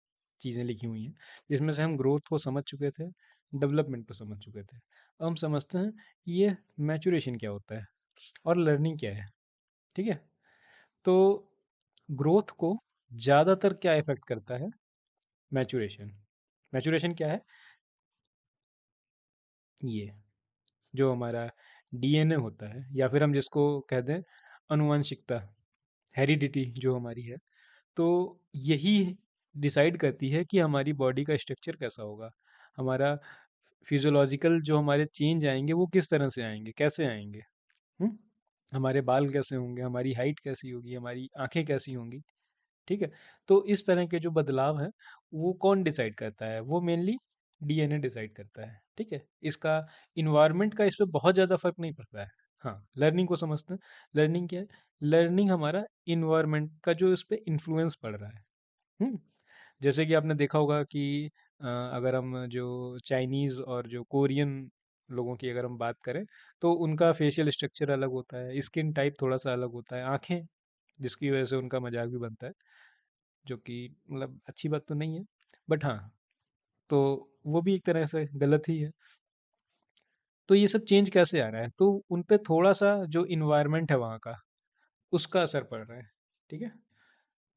चीज़ें लिखी हुई हैं, जिसमें से हम ग्रोथ को समझ चुके थे, डेवलपमेंट को समझ चुके थे। अब हम समझते हैं कि ये मैचुरेशन क्या होता है और लर्निंग क्या है। ठीक है। तो ग्रोथ को ज़्यादातर क्या इफेक्ट करता है? मैचुरेशन। मैचुरेशन क्या है? ये जो हमारा डीएनए होता है, या फिर हम जिसको कह दें अनुवांशिकता, हेरिडिटी जो हमारी है, तो यही डिसाइड करती है कि हमारी बॉडी का स्ट्रक्चर कैसा होगा, हमारा फिजियोलॉजिकल जो हमारे चेंज आएंगे वो किस तरह से आएंगे, कैसे आएंगे। हम्म? हमारे बाल कैसे होंगे, हमारी हाइट कैसी होगी, हमारी आंखें कैसी होंगी। ठीक है। तो इस तरह के जो बदलाव हैं वो कौन डिसाइड करता है? वो मेनली डीएनए डिसाइड करता है। ठीक है। इसका इन्वायरमेंट का इस पे बहुत ज़्यादा फर्क नहीं पड़ता है। हाँ, लर्निंग को समझते हैं। लर्निंग क्या है? लर्निंग हमारा इन्वायरमेंट का जो इस पे इन्फ्लुएंस पड़ रहा है। हम्म। जैसे कि आपने देखा होगा कि अगर हम जो चाइनीज़ और जो कोरियन लोगों की अगर हम बात करें, तो उनका फेशियल स्ट्रक्चर अलग होता है, स्किन टाइप थोड़ा सा अलग होता है, आंखें, जिसकी वजह से उनका मजाक भी बनता है, जो कि मतलब अच्छी बात तो नहीं है, बट हाँ, तो वो भी एक तरह से गलत ही है। तो ये सब चेंज कैसे आ रहा है? तो उन पे थोड़ा सा जो इन्वायरमेंट है वहाँ का, उसका असर पड़ रहा है। ठीक है।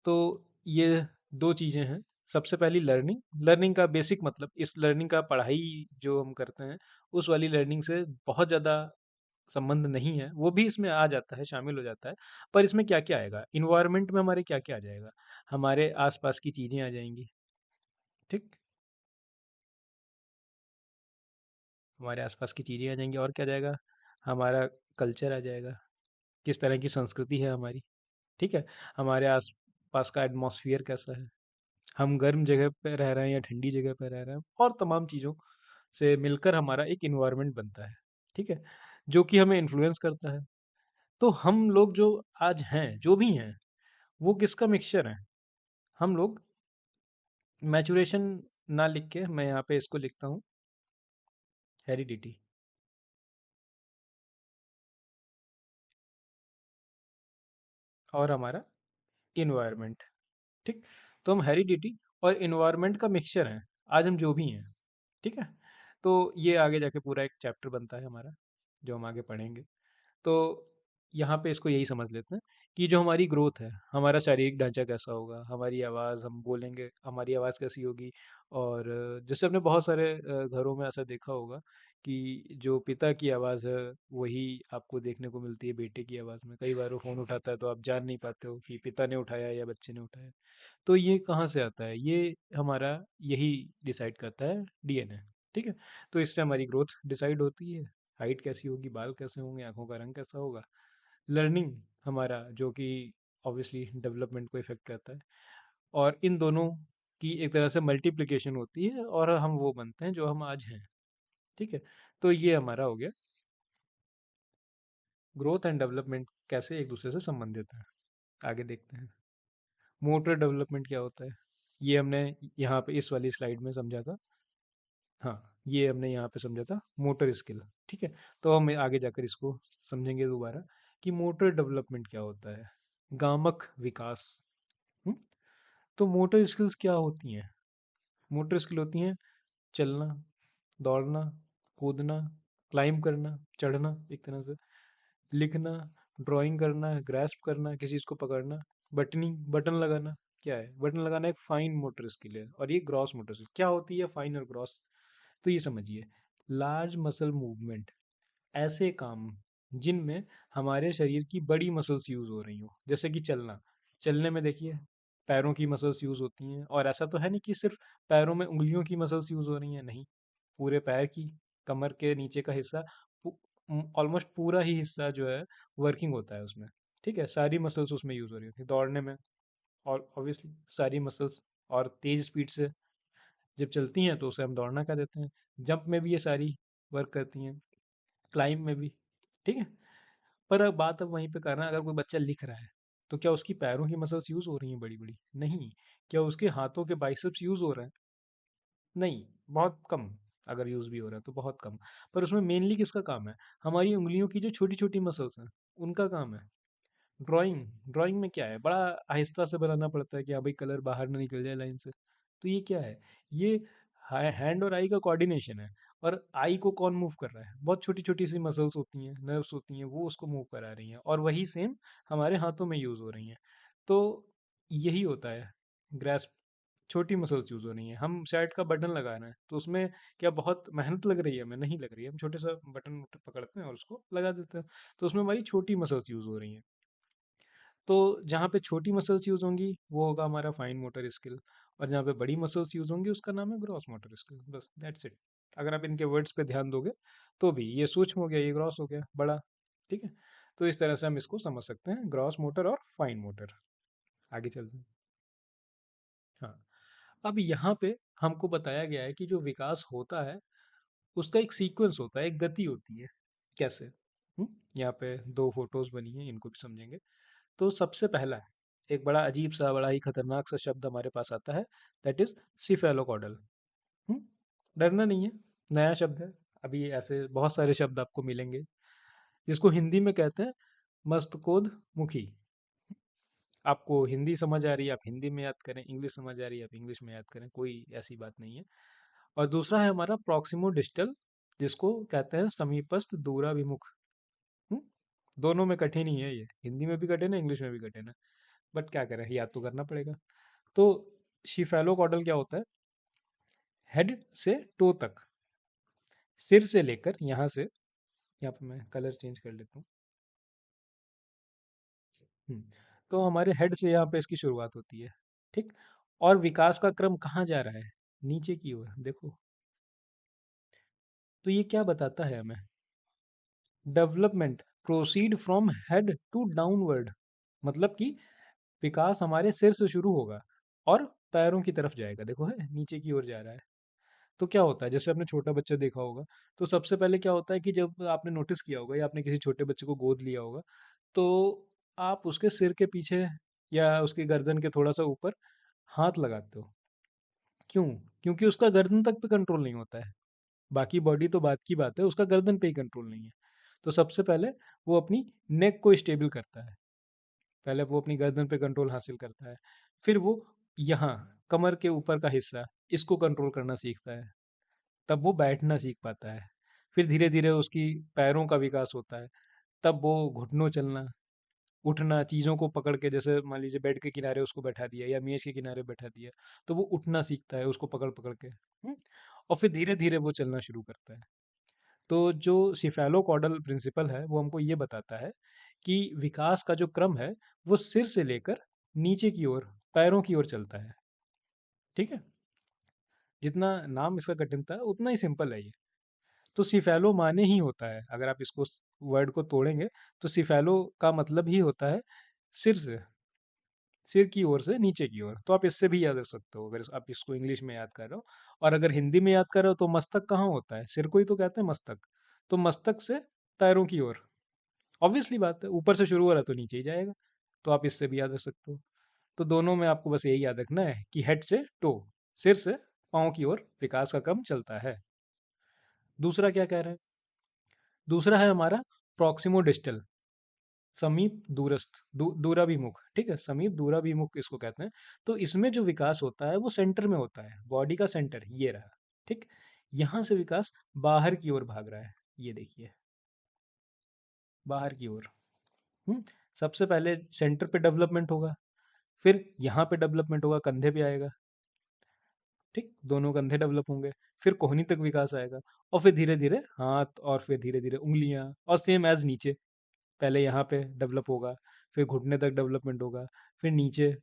तो ये 2 चीज़ें हैं। सबसे पहली लर्निंग। लर्निंग का बेसिक मतलब, इस लर्निंग का पढ़ाई जो हम करते हैं उस वाली लर्निंग से बहुत ज़्यादा संबंध नहीं है, वो भी इसमें आ जाता है, शामिल हो जाता है। पर इसमें क्या क्या आएगा, इन्वायरमेंट में हमारे क्या क्या आ जाएगा? हमारे आसपास की चीज़ें आ जाएंगी। ठीक। हमारे आसपास की चीज़ें आ जाएंगी, और क्या आ जाएगा? हमारा कल्चर आ जाएगा, किस तरह की संस्कृति है हमारी। ठीक है। हमारे आस पास का एटमॉस्फेयर कैसा है, हम गर्म जगह पे रह रहे हैं या ठंडी जगह पे रह रहे हैं, और तमाम चीज़ों से मिलकर हमारा एक इन्वायरमेंट बनता है। ठीक है। जो कि हमें इन्फ्लुएंस करता है। तो हम लोग जो आज हैं, जो भी हैं, वो किसका मिक्सचर है? हम लोग, मैचुरेशन ना लिख के मैं यहाँ पे इसको लिखता हूँ, हेरिडिटी और हमारा इन्वायरमेंट। ठीक। तो हम हेरिडिटी और इन्वायरमेंट का मिक्सचर हैं, आज हम जो भी हैं। ठीक है। तो ये आगे जाके पूरा एक चैप्टर बनता है हमारा, जो हम आगे पढ़ेंगे। तो यहाँ पे इसको यही समझ लेते हैं कि जो हमारी ग्रोथ है, हमारा शारीरिक ढांचा कैसा होगा, हमारी आवाज़, हम बोलेंगे हमारी आवाज़ कैसी होगी। और जैसे आपने बहुत सारे घरों में ऐसा देखा होगा कि जो पिता की आवाज़ है वही आपको देखने को मिलती है बेटे की आवाज़ में। कई बार वो फ़ोन उठाता है तो आप जान नहीं पाते हो कि पिता ने उठाया या बच्चे ने उठाया। तो ये कहाँ से आता है? ये हमारा यही डिसाइड करता है, डीएनए। ठीक है। तो इससे हमारी ग्रोथ डिसाइड होती है, हाइट कैसी होगी, बाल कैसे होंगे, आंखों का रंग कैसा होगा। लर्निंग हमारा, जो कि ऑब्वियसली डेवलपमेंट को इफेक्ट करता है। और इन दोनों की एक तरह से मल्टीप्लिकेशन होती है और हम वो बनते हैं जो हम आज हैं। ठीक है। तो ये हमारा हो गया ग्रोथ एंड डेवलपमेंट कैसे एक दूसरे से संबंधित है, आगे देखते हैं। मोटर डेवलपमेंट क्या होता है, ये हमने यहाँ पे इस वाली स्लाइड में समझा था। हाँ, ये हमने यहाँ पे समझा था मोटर स्किल। ठीक है, तो हम आगे जाकर इसको समझेंगे दोबारा कि मोटर डेवलपमेंट क्या होता है। गामक विकास। हम्म? तो मोटर स्किल्स क्या होती हैं? मोटर स्किल होती हैं चलना, दौड़ना, कूदना, क्लाइंब करना, चढ़ना एक तरह से, लिखना, ड्राइंग करना, ग्रैस्प करना, किसी चीज़ को पकड़ना, बटनिंग, बटन लगाना। क्या है बटन लगाना? एक फाइन मोटर स्किल है। और ये ग्रॉस मोटर स्किल क्या होती है, फाइन और ग्रॉस? तो ये समझिए, लार्ज मसल मूवमेंट, ऐसे काम जिनमें हमारे शरीर की बड़ी मसल्स यूज हो रही हो, जैसे कि चलना। चलने में देखिए पैरों की मसल्स यूज होती हैं, और ऐसा तो है नहीं कि सिर्फ पैरों में उंगलियों की मसल्स यूज हो रही हैं, नहीं, पूरे पैर की, कमर के नीचे का हिस्सा, ऑलमोस्ट पूरा ही हिस्सा जो है वर्किंग होता है उसमें। ठीक है, सारी मसल्स उसमें यूज हो रही होती है दौड़ने में, और ऑब्वियसली सारी मसल्स, और तेज स्पीड से जब चलती हैं तो उसे हम दौड़ना कह देते हैं। जंप में भी ये सारी वर्क करती हैं, क्लाइंब में भी। ठीक है, पर अब बात अब वहीं पे करना, अगर कोई बच्चा लिख रहा है तो क्या उसकी पैरों की मसल्स यूज हो रही हैं बड़ी बड़ी? नहीं। क्या उसके हाथों के बाइसेप्स यूज हो रहे हैं? नहीं, बहुत कम। अगर यूज भी हो रहा है तो बहुत कम। पर उसमें मेनली किसका काम है? हमारी उंगलियों की जो छोटी छोटी मसल्स हैं, उनका काम है। ड्राइंग, ड्राइंग में क्या है, बड़ा आहिस्ता से बनाना पड़ता है कि हाँ भाई कलर बाहर ना निकल जाए लाइन से। तो ये क्या है, ये हैंड और आई का कोऑर्डिनेशन है। और आई को कौन मूव कर रहा है? बहुत छोटी छोटी सी मसल्स होती हैं, नर्व्स होती हैं, वो उसको मूव करा रही हैं, और वही सेम हमारे हाथों में यूज हो रही हैं। तो यही होता है ग्रेस्प, छोटी मसल्स यूज हो रही हैं। हम शर्ट का बटन लगा रहे हैं तो उसमें क्या बहुत मेहनत लग रही है? हमें नहीं लग रही है, हम छोटे सा बटन पकड़ते हैं और उसको लगा देते हैं। तो उसमें हमारी छोटी मसल्स यूज हो रही हैं। तो जहाँ पे छोटी मसल्स यूज होंगी वो होगा हमारा फाइन मोटर स्किल, और जहाँ पे बड़ी मसल्स यूज होंगी उसका नाम है ग्रॉस मोटर स्किल। बस दैट्स इट। अगर आप इनके वर्ड्स पे ध्यान दोगे तो भी ये सूक्ष्म हो गया, ये ग्रॉस हो गया बड़ा। ठीक है, तो इस तरह से हम इसको समझ सकते हैं, ग्रॉस मोटर और फाइन मोटर। आगे चलते हैं। हाँ, अब यहाँ पे हमको बताया गया है कि जो विकास होता है उसका एक सीक्वेंस होता है, एक गति होती है। कैसे? यहाँ पे दो फोटोज बनी है, इनको भी समझेंगे। तो सबसे पहला एक बड़ा अजीब सा, बड़ा ही खतरनाक सा शब्द हमारे पास आता है, दैट इज सिफेलोकॉडल। डरना नहीं है, नया शब्द है। अभी ऐसे बहुत सारे शब्द आपको मिलेंगे जिसको हिंदी में कहते हैं मस्तकोद मुखी। आपको हिंदी समझ आ रही है आप हिंदी में याद करें, इंग्लिश समझ आ रही है आप इंग्लिश में याद करें, कोई ऐसी बात नहीं है। और दूसरा है हमारा प्रॉक्सिमो डिस्टल, जिसको कहते हैं समीपस्थ दूराभिमुख। हम्म? दोनों में कठिन ही है, ये हिंदी में भी कठिन है, इंग्लिश में भी कठिन है, बट क्या करें, याद तो करना पड़ेगा। तो शिफेलोकॉडल क्या होता है? हेड से टो तक, सिर से लेकर यहाँ से, यहाँ पे मैं कलर चेंज कर लेता हूँ। हम्म, तो हमारे हेड से यहाँ पे इसकी शुरुआत होती है। ठीक, और विकास का क्रम कहाँ जा रहा है? नीचे की ओर देखो। तो ये क्या बताता है हमें? Development proceed from head to downward, मतलब कि विकास हमारे सिर से शुरू होगा और पैरों की तरफ जाएगा। देखो है नीचे की ओर जा रहा है। तो क्या होता है, जैसे आपने छोटा बच्चा देखा होगा, तो सबसे पहले क्या होता है कि जब आपने नोटिस किया होगा या आपने किसी छोटे बच्चे को गोद लिया होगा, तो आप उसके सिर के पीछे या उसकी गर्दन के थोड़ा सा ऊपर हाथ लगाते हो। क्यों? क्योंकि उसका गर्दन तक पे कंट्रोल नहीं होता है। बाकी बॉडी तो बात की बात है, उसका गर्दन पे ही कंट्रोल नहीं है। तो सबसे पहले वो अपनी नेक को स्टेबल करता है, पहले वो अपनी गर्दन पे कंट्रोल हासिल करता है। फिर वो यहाँ कमर के ऊपर का हिस्सा, इसको कंट्रोल करना सीखता है, तब वो बैठना सीख पाता है। फिर धीरे धीरे उसकी पैरों का विकास होता है, तब वो घुटनों चलना, उठना, चीज़ों को पकड़ के, जैसे मान लीजिए बेड के किनारे उसको बैठा दिया या मेज के किनारे बैठा दिया, तो वो उठना सीखता है उसको पकड़ पकड़ के। और फिर धीरे धीरे वो चलना शुरू करता है। तो जो सिफेलोकॉडल प्रिंसिपल है वो हमको ये बताता है कि विकास का जो क्रम है वो सिर से लेकर नीचे की ओर, पैरों की ओर चलता है। ठीक है, जितना नाम इसका कठिन था उतना ही सिंपल है ये। तो सिफेलो माने ही होता है, अगर आप इसको वर्ड को तोड़ेंगे तो सिफेलो का मतलब ही होता है सिर से, सिर की ओर से नीचे की ओर। तो आप इससे भी याद रख सकते हो अगर आप इसको इंग्लिश में याद कर रहे हो। और अगर हिंदी में याद कर रहे हो तो मस्तक कहाँ होता है? सिर को ही तो कहते हैं मस्तक। तो मस्तक से पैरों की ओर, ऑब्वियसली बात है, ऊपर से शुरू हो रहा है तो नीचे ही जाएगा। तो आप इससे भी याद रख सकते हो। तो दोनों में आपको बस यही याद रखना है कि हेड से टो, सिर से पाँव की ओर विकास का क्रम चलता है। दूसरा क्या कह रहे हैं? दूसरा है हमारा प्रॉक्सिमो डिस्टल, समीप दूरस्थ, दूराभिमुख, ठीक है, समीप दूराभिमुख इसको कहते हैं। तो इसमें जो विकास होता है वो सेंटर में होता है, बॉडी का सेंटर ये रहा, ठीक। यहाँ से विकास बाहर की ओर भाग रहा है, ये देखिए, बाहर की ओर। हम्म सबसे पहले सेंटर पे डेवलपमेंट होगा, फिर यहाँ पे डेवलपमेंट होगा, कंधे पे आएगा, ठीक, दोनों कंधे डेवलप होंगे, फिर कोहनी तक विकास आएगा, और फिर धीरे धीरे हाथ, और फिर धीरे धीरे उंगलियां, और सेम एज नीचे, पहले यहाँ पे डेवलप होगा, फिर घुटने तक डेवलपमेंट होगा, फिर नीचे,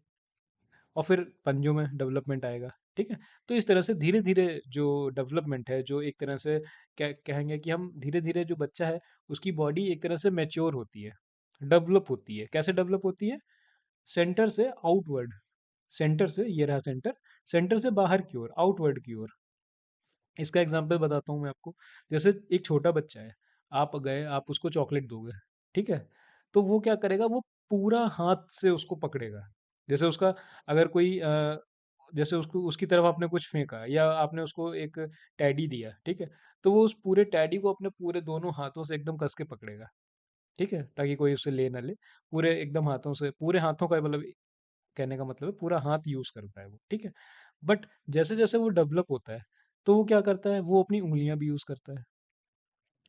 और फिर पंजों में डेवलपमेंट आएगा, ठीक है। तो इस तरह से धीरे धीरे जो डेवलपमेंट है, जो एक तरह से कहेंगे कि हम धीरे धीरे जो बच्चा है उसकी बॉडी एक तरह से मैच्योर होती है, डेवलप होती है। कैसे डेवलप होती है? सेंटर से आउटवर्ड, सेंटर से, ये रहा सेंटर, सेंटर से बाहर की ओर, आउटवर्ड की ओर। इसका एग्जांपल बताता हूँ मैं आपको। जैसे एक छोटा बच्चा है, आप गए, आप उसको चॉकलेट दोगे, ठीक है, तो वो क्या करेगा, वो पूरा हाथ से उसको पकड़ेगा। जैसे उसका, अगर कोई जैसे उसको, उसकी तरफ आपने कुछ फेंका, या आपने उसको एक टैडी दिया, ठीक है, तो वो उस पूरे टैडी को अपने पूरे दोनों हाथों से एकदम कस के पकड़ेगा, ठीक है, ताकि कोई उसे ले ना ले। पूरे एकदम हाथों से, पूरे हाथों का मतलब, कहने का मतलब है पूरा हाथ यूज करता है वो, ठीक है। बट जैसे जैसे वो डेवलप होता है, तो वो क्या करता है, वो अपनी उंगलियां भी यूज करता है।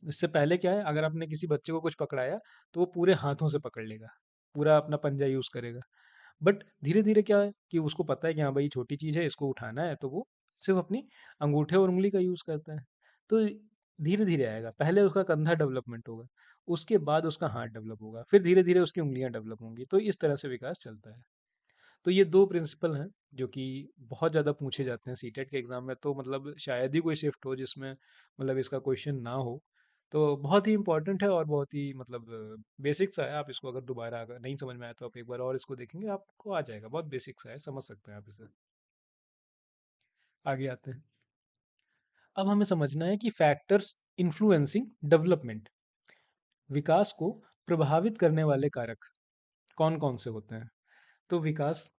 इससे पहले क्या है, अगर आपने किसी बच्चे को कुछ पकड़ाया तो वो पूरे हाथों से पकड़ लेगा, पूरा अपना पंजा यूज करेगा। बट धीरे धीरे क्या है कि उसको पता है कि हाँ भाई छोटी चीज है, इसको उठाना है, तो वो सिर्फ अपनी अंगूठे और उंगली का यूज करता है। तो धीरे धीरे आएगा, पहले उसका कंधा डेवलपमेंट होगा, उसके बाद उसका हाथ डेवलप होगा, फिर धीरे धीरे उसकी उंगलियां डेवलप होंगी। तो इस तरह से विकास चलता है। तो ये दो प्रिंसिपल हैं जो कि बहुत ज़्यादा पूछे जाते हैं सीटेट के एग्ज़ाम में। तो मतलब शायद ही कोई शिफ्ट हो जिसमें मतलब इसका क्वेश्चन ना हो। तो बहुत ही इंपॉर्टेंट है, और बहुत ही मतलब बेसिक सा है। आप इसको अगर दोबारा अगर नहीं समझ में आया तो आप एक बार और इसको देखेंगे, आपको आ जाएगा। बहुत बेसिक सा है, समझ सकते हैं आप इसे। आगे आते हैं। अब हमें समझना है कि फैक्टर्स इन्फ्लुएंसिंग डेवलपमेंट, विकास को प्रभावित करने वाले कारक कौन कौन से होते हैं। तो विकास,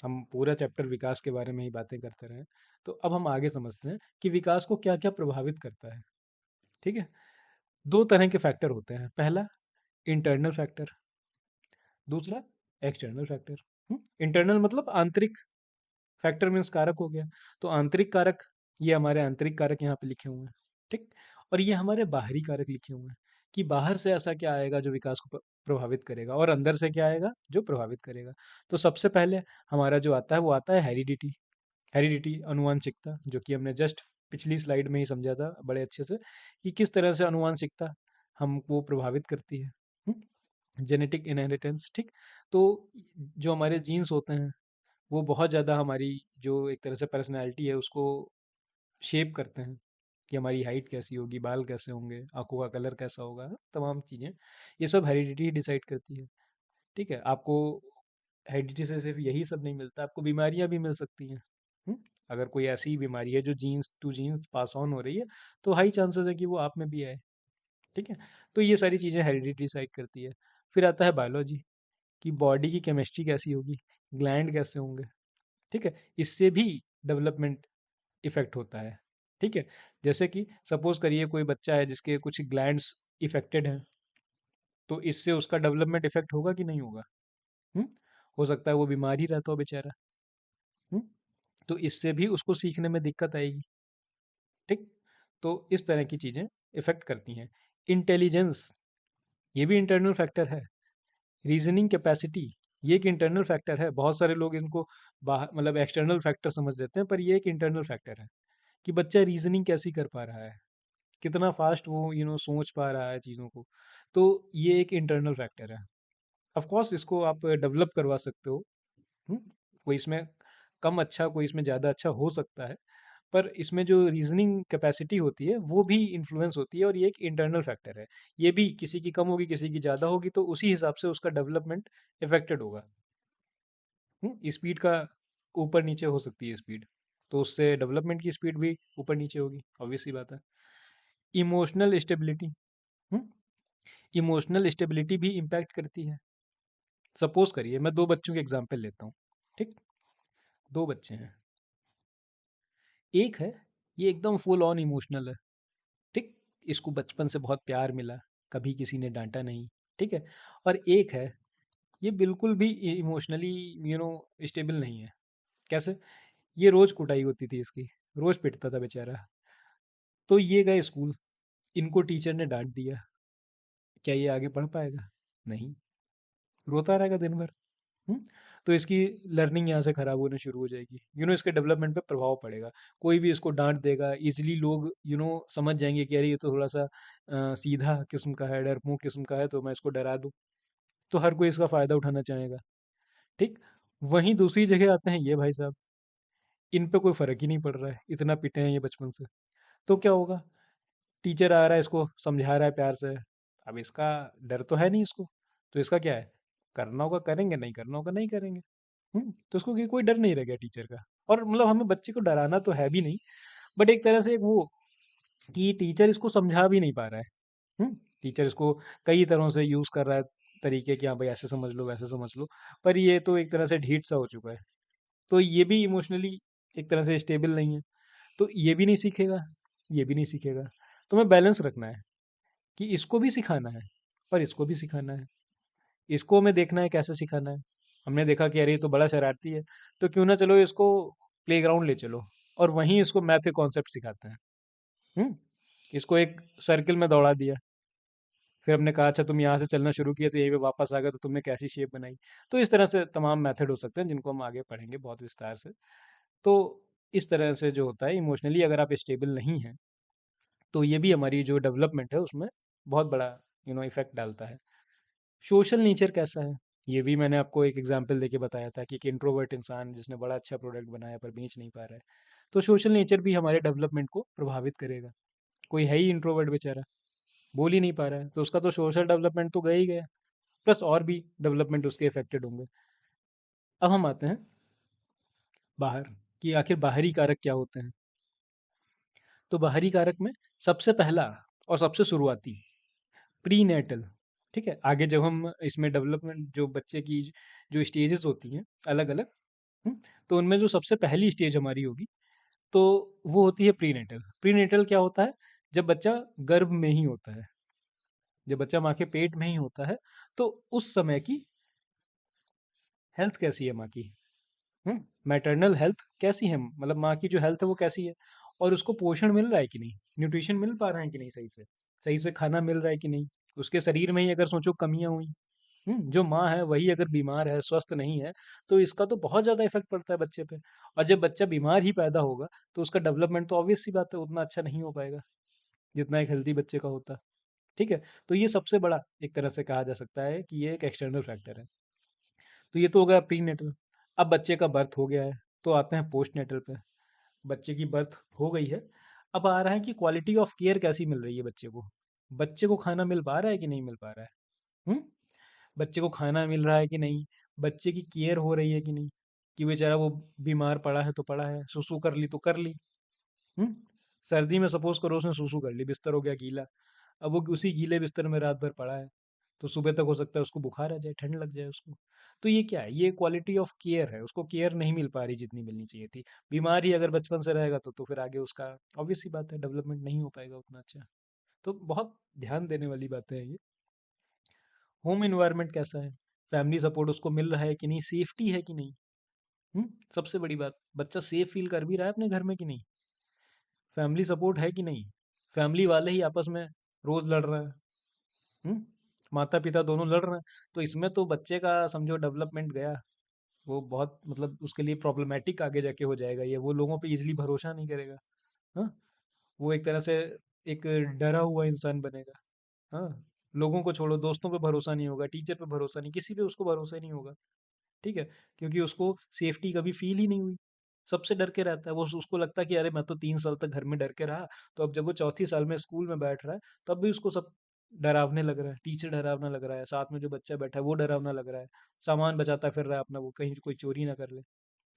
हम पूरा चैप्टर विकास के बारे में ही बातें करते रहे, तो अब हम आगे समझते हैं कि विकास को क्या क्या प्रभावित करता है, ठीक है। दो तरह के फैक्टर होते हैं, पहला इंटरनल फैक्टर, दूसरा एक्सटर्नल फैक्टर। इंटरनल मतलब आंतरिक, फैक्टर मीन्स कारक हो गया। तो आंतरिक कारक, ये हमारे आंतरिक कारक यहाँ पे लिखे हुए हैं, ठीक। और ये हमारे बाहरी कारक लिखे हुए हैं कि बाहर से ऐसा क्या आएगा जो विकास को प्रभावित करेगा, और अंदर से क्या आएगा जो प्रभावित करेगा। तो सबसे पहले हमारा जो आता है वो आता है हेरिडिटी। हेरिडिटी, अनुवांशिकता, जो कि हमने जस्ट पिछली स्लाइड में ही समझा था बड़े अच्छे से कि किस तरह से अनुवांशिकता हमको प्रभावित करती है। जेनेटिक इनहेरिटेंस, ठीक। तो जो हमारे जीन्स होते हैं वो बहुत ज़्यादा हमारी जो एक तरह से पर्सनैलिटी है उसको शेप करते हैं, कि हमारी हाइट कैसी होगी, बाल कैसे होंगे, आंखों का कलर कैसा होगा, तमाम चीज़ें ये सब हेरिडिटी डिसाइड करती है, ठीक है। आपको हेरिडिटी से सिर्फ यही सब नहीं मिलता, आपको बीमारियां भी मिल सकती हैं। हम्म? अगर कोई ऐसी बीमारी है जो genes to genes pass on हो रही है, तो हाई चांसेस है कि वो आप में भी आए, ठीक है। तो ये सारी चीज़ें हेरिडिटी डिसाइड करती है। फिर आता है बायोलॉजी, कि बॉडी की केमिस्ट्री कैसी होगी, ग्लैंड कैसे होंगे, ठीक है। इससे भी डेवलपमेंट इफेक्ट होता है, ठीक है। जैसे कि सपोज करिए कोई बच्चा है जिसके कुछ ग्लैंड्स इफेक्टेड हैं, तो इससे उसका डेवलपमेंट इफेक्ट होगा कि नहीं होगा? हम्म हो सकता है वो बीमार ही रहता हो बेचारा। हम्म तो इससे भी उसको सीखने में दिक्कत आएगी, ठीक। तो इस तरह की चीजें इफेक्ट करती हैं। इंटेलिजेंस, ये भी इंटरनल फैक्टर है। रीजनिंग कैपेसिटी, ये एक इंटरनल फैक्टर है। बहुत सारे लोग इनको बाहर मतलब एक्सटर्नल फैक्टर समझ लेते हैं, पर ये एक इंटरनल फैक्टर है कि बच्चा रीजनिंग कैसी कर पा रहा है, कितना फास्ट वो सोच पा रहा है चीज़ों को। तो ये एक इंटरनल फैक्टर है। ऑफ कोर्स इसको आप डेवलप करवा सकते हो। हुँ? कोई इसमें कम अच्छा, कोई इसमें ज़्यादा अच्छा हो सकता है, पर इसमें जो रीजनिंग कैपेसिटी होती है वो भी इन्फ्लुएंस होती है, और ये एक इंटरनल फैक्टर है। ये भी किसी की कम होगी, किसी की ज़्यादा होगी, तो उसी हिसाब से उसका डेवलपमेंट इफेक्टेड होगा। स्पीड का ऊपर नीचे हो सकती है स्पीड, तो उससे डेवलपमेंट की स्पीड भी ऊपर नीचे होगी, ऑब्वियस सी बात है। इमोशनल स्टेबिलिटी, इमोशनल स्टेबिलिटी भी इम्पैक्ट करती है। सपोज करिए मैं दो बच्चों के एग्जांपल लेता हूँ। ठीक, दो बच्चे हैं। एक है, ये एकदम फुल ऑन इमोशनल है। ठीक, इसको बचपन से बहुत प्यार मिला, कभी किसी ने डांटा नहीं। ठीक है। और एक है, ये बिल्कुल भी इमोशनली स्टेबल नहीं है। कैसे? ये रोज कुटाई होती थी इसकी, रोज पिटता था बेचारा। तो ये गए स्कूल, इनको टीचर ने डांट दिया, क्या ये आगे पढ़ पाएगा? नहीं, रोता रहेगा दिन भर। हम्म? तो इसकी लर्निंग यहाँ से खराब होने शुरू हो जाएगी, इसके डेवलपमेंट पे प्रभाव पड़ेगा। कोई भी इसको डांट देगा, इजीली लोग समझ जाएंगे कि अरे ये तो थोड़ा सा सीधा किस्म का है, डरपोक किस्म का है, तो मैं इसको डरा दूँ। तो हर कोई इसका फ़ायदा उठाना चाहेगा। ठीक। वहीं दूसरी जगह आते हैं ये भाई साहब, इन पे कोई फ़र्क ही नहीं पड़ रहा है, इतना पिटे हैं ये बचपन से। तो क्या होगा? टीचर आ रहा है, इसको समझा रहा है प्यार से। अब इसका डर तो है नहीं इसको, तो इसका क्या है, करना होगा करेंगे, नहीं करना होगा नहीं करेंगे। तो उसको कोई डर नहीं रह गया टीचर का। और मतलब हमें बच्चे को डराना तो है भी नहीं, बट एक तरह से एक वो कि टीचर इसको समझा भी नहीं पा रहा है। टीचर इसको कई तरह से यूज़ कर रहा है, तरीके कि हाँ भाई ऐसे समझ लो वैसे समझ लो, पर ये तो एक तरह से ढीठ सा हो चुका है। तो ये भी इमोशनली एक तरह से स्टेबल नहीं है। तो ये भी नहीं सीखेगा, ये भी नहीं सीखेगा। तो हमें बैलेंस रखना है कि इसको भी सिखाना है, पर इसको भी सिखाना है। इसको हमें देखना है कैसे सिखाना है। हमने देखा कि अरे ये तो बड़ा शरारती है, तो क्यों ना चलो इसको प्लेग्राउंड ले चलो, और वहीं इसको मैथ के कॉन्सेप्ट सिखाते हैं। हम्म इसको एक सर्किल में दौड़ा दिया, फिर हमने कहा अच्छा तुम यहाँ से चलना शुरू किया तो यहीं पे वापस आ गए, तो तुमने कैसी शेप बनाई। तो इस तरह से तमाम मेथड हो सकते हैं जिनको हम आगे पढ़ेंगे बहुत विस्तार से। तो इस तरह से जो होता है इमोशनली अगर आप स्टेबल नहीं हैं, तो ये भी हमारी जो डेवलपमेंट है उसमें बहुत बड़ा इफेक्ट डालता है। सोशल नेचर कैसा है, ये भी मैंने आपको एक एग्जांपल देके बताया था कि एक इंट्रोवर्ट इंसान जिसने बड़ा अच्छा प्रोडक्ट बनाया पर बेच नहीं पा रहा है। तो सोशल नेचर भी हमारे डेवलपमेंट को प्रभावित करेगा। कोई है ही इंट्रोवर्ट बेचारा, बोल ही नहीं पा रहा है, तो उसका तो सोशल डेवलपमेंट तो गया ही गया, प्लस और भी डेवलपमेंट उसके इफेक्टेड होंगे। अब हम आते हैं बाहर, कि आखिर बाहरी कारक क्या होते हैं। तो बाहरी कारक में सबसे पहला और सबसे शुरुआती प्री नेटल। ठीक है, आगे जब हम इसमें डेवलपमेंट जो बच्चे की जो स्टेजेस होती हैं अलग अलग, तो उनमें जो सबसे पहली स्टेज हमारी होगी, तो वो होती है प्री नेटल। प्री नेटल क्या होता है? जब बच्चा गर्भ में ही होता है, जब बच्चा माँ के पेट में ही होता है, तो उस समय की हेल्थ कैसी है माँ की, मैटरनल हेल्थ कैसी है, मतलब माँ की जो हेल्थ है वो कैसी है, और उसको पोषण मिल रहा है कि नहीं, न्यूट्रिशन मिल पा रहा है कि नहीं, सही से खाना मिल रहा है कि नहीं। उसके शरीर में ही अगर सोचो कमियां हुई, जो माँ है वही अगर बीमार है, स्वस्थ नहीं है, तो इसका तो बहुत ज़्यादा इफेक्ट पड़ता है बच्चे पे। और जब बच्चा बीमार ही पैदा होगा, तो उसका डेवलपमेंट तो ऑब्वियस सी बात है उतना अच्छा नहीं हो पाएगा जितना एक हेल्दी बच्चे का होता। ठीक है। तो ये सबसे बड़ा एक तरह से कहा जा सकता है कि ये एक एक्सटर्नल फैक्टर है। तो ये तो हो गया प्री नेटल। अब बच्चे का बर्थ हो गया है, तो आते हैं पोस्ट नेटल पे। बच्चे की बर्थ हो गई है, अब आ रहा है कि क्वालिटी ऑफ केयर कैसी मिल रही है बच्चे को। बच्चे को खाना मिल पा रहा है कि नहीं मिल पा रहा है। हम्म बच्चे को खाना मिल रहा है कि नहीं, बच्चे की केयर हो रही है कि नहीं, कि बेचारा वो बीमार पड़ा है तो पड़ा है, सुसु कर ली तो कर ली। हम्म सर्दी में सपोज करो उसने सुसु कर ली, बिस्तर हो गया गीला, अब वो उसी गीले बिस्तर में रात भर पड़ा है, तो सुबह तक हो सकता है उसको बुखार आ जाए, ठंड लग जाए उसको। तो ये क्या है, ये क्वालिटी ऑफ केयर है, उसको केयर नहीं मिल पा रही जितनी मिलनी चाहिए थी। बीमार ही अगर बचपन से रहेगा तो फिर आगे उसका ऑब्वियस सी बात है डेवलपमेंट नहीं हो पाएगा उतना अच्छा। तो बहुत ध्यान देने वाली बातें हैं ये। होम इन्वायरमेंट कैसा है, फैमिली सपोर्ट उसको मिल रहा है कि नहीं, सेफ्टी है कि नहीं। सबसे बड़ी बात, बच्चा सेफ फील कर भी रहा है अपने घर में कि नहीं, फैमिली सपोर्ट है कि नहीं, फैमिली वाले ही आपस में रोज लड़ रहे हैं। हम्म माता पिता दोनों लड़ रहे हैं, तो इसमें तो बच्चे का समझो डेवलपमेंट गया। वो बहुत मतलब उसके लिए प्रॉब्लमेटिक आगे जाके हो जाएगा, ये वो लोगों पे इजीली भरोसा नहीं करेगा। हाँ, वो एक तरह से एक डरा हुआ इंसान बनेगा। हाँ, लोगों को छोड़ो, दोस्तों पे भरोसा नहीं होगा, टीचर पे भरोसा नहीं, किसी पे उसको भरोसा ही नहीं होगा। ठीक है, क्योंकि उसको सेफ्टी कभी फील ही नहीं हुई, सबसे डर के रहता है वो। उसको लगता है कि अरे मैं तो 3 साल तक घर में डर के रहा, तो अब जब वो चौथी साल में स्कूल में बैठ रहा है, तब भी उसको सब डरावने लग रहा है, टीचर डरावना लग रहा है, साथ में जो बच्चा बैठा है वो डरावना लग रहा है, सामान बचाता फिर रहा है अपना, वो कहीं कोई चोरी ना कर ले।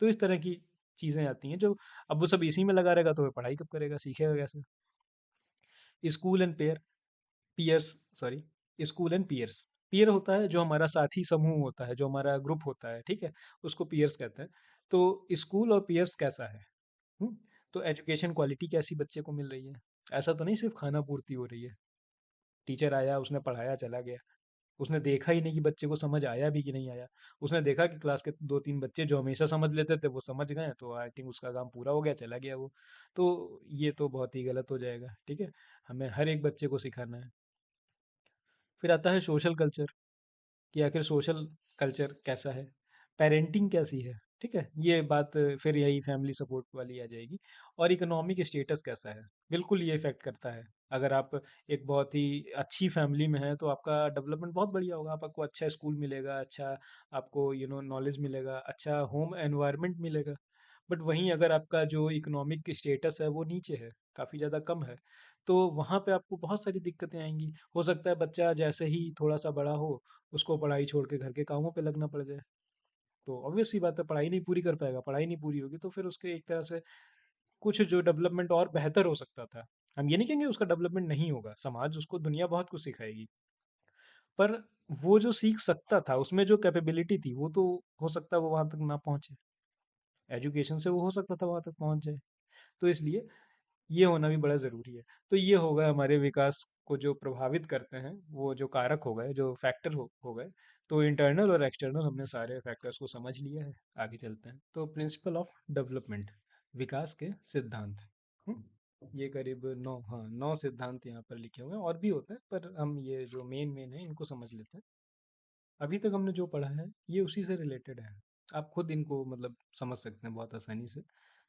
तो इस तरह की चीज़ें आती हैं जो, अब वो सब इसी में लगा रहेगा तो वो पढ़ाई कब करेगा, सीखेगा कैसे। School and pair peers, sorry, school and peers. Peer होता है जो हमारा साथी समूह होता है, जो हमारा ग्रुप होता है, ठीक है, उसको पियर्स कहते हैं। तो स्कूल और पियर्स कैसा है? हम्म, तो एजुकेशन क्वालिटी कैसी बच्चे को मिल रही है? ऐसा तो नहीं सिर्फ खाना पूर्ति हो रही है, टीचर आया उसने पढ़ाया चला गया, उसने देखा ही नहीं कि बच्चे को समझ आया भी कि नहीं आया। उसने देखा कि क्लास के दो तीन बच्चे जो हमेशा समझ लेते थे वो समझ गए, तो आई थिंक उसका काम पूरा हो गया, चला गया वो। तो ये तो बहुत ही गलत हो जाएगा, ठीक है। हमें हर एक बच्चे को सिखाना है। फिर आता है सोशल कल्चर, कि आखिर सोशल कल्चर कैसा है, पेरेंटिंग कैसी है, ठीक है, ये बात फिर यही फैमिली सपोर्ट वाली आ जाएगी। और इकोनॉमिक स्टेटस कैसा है, बिल्कुल ये इफेक्ट करता है। अगर आप एक बहुत ही अच्छी फैमिली में हैं तो आपका डेवलपमेंट बहुत बढ़िया होगा, आपको अच्छा स्कूल मिलेगा, अच्छा आपको नॉलेज मिलेगा, अच्छा होम एनवायरनमेंट मिलेगा। बट वहीं अगर आपका जो इकोनॉमिक स्टेटस है वो नीचे है, काफ़ी ज़्यादा कम है, तो वहाँ पे आपको बहुत सारी दिक्कतें आएंगी। हो सकता है बच्चा जैसे ही थोड़ा सा बड़ा हो उसको पढ़ाई छोड़ के घर के कामों पे लगना पड़ जाए। तो ऑब्वियस सी बात है, पढ़ाई नहीं पूरी कर पाएगा, पढ़ाई नहीं पूरी होगी तो फिर उसके एक तरह से कुछ जो डेवलपमेंट और बेहतर हो सकता था, हम ये नहीं कहेंगे उसका डेवलपमेंट नहीं होगा, समाज उसको दुनिया बहुत कुछ सिखाएगी, पर वो जो सीख सकता था उसमें जो कैपेबिलिटी थी वो तो हो सकता है वो वहां तक ना पहुंचे। एजुकेशन से वो हो सकता था वहां तक पहुंच जाए। तो इसलिए ये होना भी बड़ा ज़रूरी है। तो ये हो गए हमारे विकास को जो प्रभावित करते हैं, वो जो कारक हो गए, जो फैक्टर हो गए। तो इंटरनल और एक्सटर्नल हमने सारे फैक्टर्स को समझ लिया है, आगे चलते हैं। तो प्रिंसिपल ऑफ डेवलपमेंट, विकास के सिद्धांत। हम्म, ये करीब 9, हाँ 9 सिद्धांत यहाँ पर लिखे हुए हैं, और भी होते हैं पर हम ये जो मेन मेन है इनको समझ लेते हैं। अभी तक हमने जो पढ़ा है ये उसी से रिलेटेड है, आप खुद इनको मतलब समझ सकते हैं बहुत आसानी से।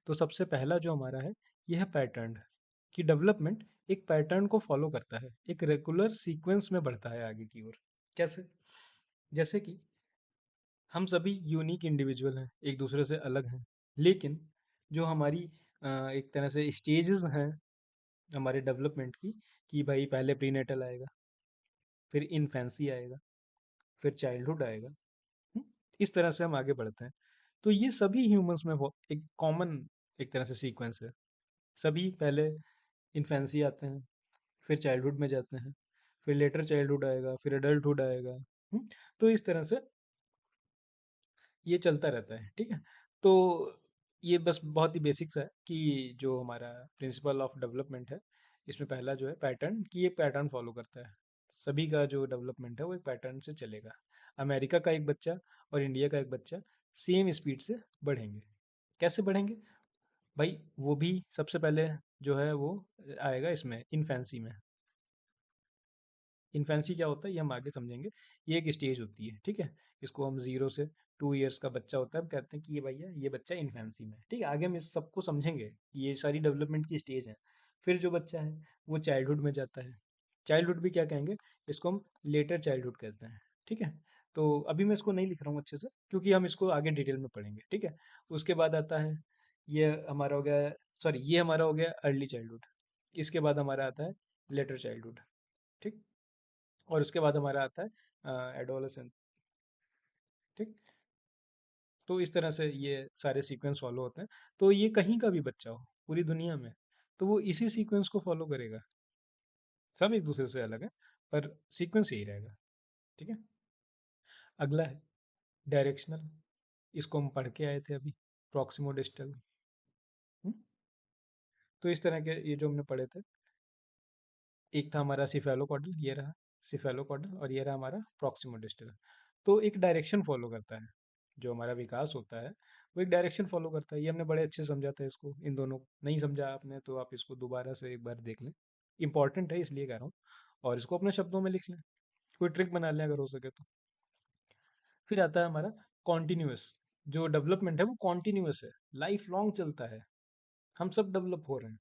तो सबसे पहला जो हमारा है ये है पैटर्न, कि डेवलपमेंट एक पैटर्न को फॉलो करता है, एक रेगुलर सीक्वेंस में बढ़ता है आगे की ओर। कैसे? जैसे कि हम सभी यूनिक इंडिविजुअल हैं, एक दूसरे से अलग हैं, लेकिन जो हमारी एक तरह से स्टेजेस हैं हमारे डेवलपमेंट की, कि भाई पहले प्रीनेटल आएगा, फिर इन्फेंसी आएगा, फिर चाइल्डहुड आएगा। हम्म, इस तरह से हम आगे बढ़ते हैं। तो ये सभी ह्यूमंस में वो एक कॉमन एक तरह से सीक्वेंस है। सभी पहले इन्फेंसी आते हैं, फिर चाइल्डहुड में जाते हैं, फिर लेटर चाइल्डहुड आएगा, फिर एडल्टहुड आएगा। तो इस तरह से ये चलता रहता है, ठीक है। तो ये बस बहुत ही बेसिक्स है कि जो हमारा प्रिंसिपल ऑफ डेवलपमेंट है, इसमें पहला जो है पैटर्न, कि एक पैटर्न फॉलो करता है। सभी का जो डेवलपमेंट है वो एक पैटर्न से चलेगा। अमेरिका का एक बच्चा और इंडिया का एक बच्चा सेम स्पीड से बढ़ेंगे। कैसे बढ़ेंगे भाई? वो भी सबसे पहले जो है वो आएगा इसमें इन्फेंसी में। इन्फेंसी क्या होता है ये हम आगे समझेंगे। ये एक स्टेज होती है, ठीक है। इसको हम 0 से 2 ईयर्स का बच्चा होता है, हम कहते हैं कि ये भैया ये बच्चा इन्फेंसी में है, ठीक है। आगे हम इस सबको समझेंगे, ये सारी डेवलपमेंट की स्टेज है। फिर जो बच्चा है वो चाइल्डहुड में जाता है। चाइल्डहुड भी क्या कहेंगे, इसको हम लेटर चाइल्डहुड कहते हैं, ठीक है। तो अभी मैं इसको नहीं लिख रहा हूँ अच्छे से क्योंकि हम इसको आगे डिटेल में पढ़ेंगे, ठीक है। उसके बाद आता है ये हमारा हो गया, सॉरी ये हमारा हो गया अर्ली चाइल्डहुड। इसके बाद हमारा आता है लेटर चाइल्डहुड, ठीक। और उसके बाद हमारा आता है एडोलसेंट, ठीक। तो इस तरह से ये सारे सीक्वेंस फॉलो होते हैं। तो ये कहीं का भी बच्चा हो पूरी दुनिया में, तो वो इसी सीक्वेंस को फॉलो करेगा। सब एक दूसरे से अलग है पर सीक्वेंस यही रहेगा, ठीक है। अगला है डायरेक्शनल, इसको हम पढ़ के आए थे अभी, प्रॉक्सिमो डिस्टल। तो इस तरह के ये जो हमने पढ़े थे, एक था हमारा सिफेलोकॉर्डल, ये रहा सिफेलोकॉर्डल, और ये रहा हमारा प्रॉक्सिमो डिस्टल। तो एक डायरेक्शन फॉलो करता है, जो हमारा विकास होता है वो एक डायरेक्शन फॉलो करता है। ये हमने बड़े अच्छे समझा था इसको, इन दोनों को नहीं समझा आपने तो आप इसको दोबारा से एक बार देख लें, इंपॉर्टेंट है इसलिए कह रहा हूँ। और इसको अपने शब्दों में लिख लें, कोई ट्रिक बना लें अगर हो सके तो। फिर आता है हमारा कॉन्टिन्यूस, जो डेवलपमेंट है वो कॉन्टिन्यूस है, लाइफ लॉन्ग चलता है। हम सब डेवलप हो रहे हैं,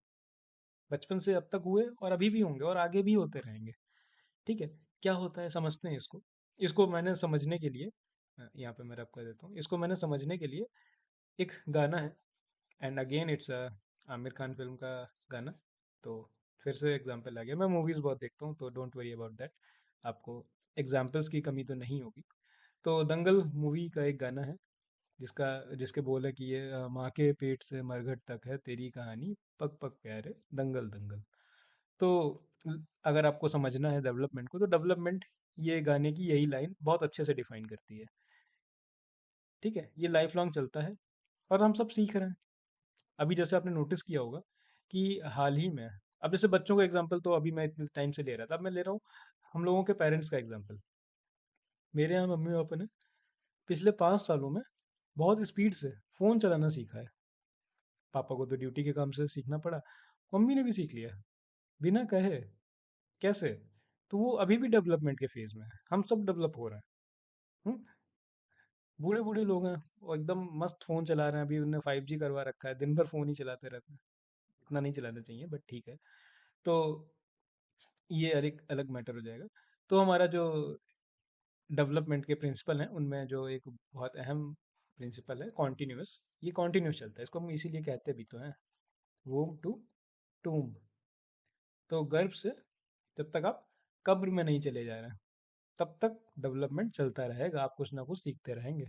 बचपन से अब तक हुए और अभी भी होंगे और आगे भी होते रहेंगे, ठीक है। क्या होता है समझते हैं इसको। इसको मैंने समझने के लिए यहाँ पे मैं रब कर देता हूँ, इसको मैंने समझने के लिए एक गाना है, and again it's Aamir Khan film का गाना। तो फिर से एग्जाम्पल आ गया, मैं मूवीज़ बहुत देखता हूँ तो डोंट वरी अबाउट दैट, आपको एग्जाम्पल्स की कमी तो नहीं होगी। तो दंगल मूवी का एक गाना है जिसका जिसके बोल है कि ये माँ के पेट से मरघट तक है तेरी कहानी, पग पग प्यारे दंगल दंगल। तो अगर आपको समझना है डेवलपमेंट को, तो डेवलपमेंट ये गाने की यही लाइन बहुत अच्छे से डिफाइन करती है। ठीक है, ये लाइफ लॉन्ग चलता है और हम सब सीख रहे हैं। अभी जैसे आपने नोटिस किया होगा कि हाल ही में, अब जैसे बच्चों का एग्जांपल तो अभी मैं इतने टाइम से ले रहा था, अब मैं ले रहा हूँ हम लोगों के पेरेंट्स का एग्जांपल। मेरे यहाँ मम्मी पापा ने पिछले 5 सालों में बहुत स्पीड से फ़ोन चलाना सीखा है। पापा को तो ड्यूटी के काम से सीखना पड़ा, मम्मी ने भी सीख लिया बिना कहे। कैसे? तो वो अभी भी डेवलपमेंट के फेज में है, हम सब डेवलप हो रहे हैं। हम्म? बूढ़े बूढ़े लोग हैं, वो एकदम मस्त फ़ोन चला रहे हैं, अभी उन्हें 5G करवा रखा है, दिन भर फ़ोन ही चलाते रहते हैं। इतना नहीं चलाना चाहिए, बट ठीक है। तो ये अलग अलग मैटर हो जाएगा। तो हमारा जो डेवलपमेंट के प्रिंसिपल हैं, उनमें जो एक बहुत अहम प्रिंसिपल है कॉन्टिन्यूस, ये कॉन्टिन्यूस चलता है, इसको हम इसीलिए कहते भी तो हैं, वोम टू टूम। तो गर्भ से जब तक आप कब्र में नहीं चले जा रहे हैं, तब तक डेवलपमेंट चलता रहेगा, आप कुछ ना कुछ सीखते रहेंगे।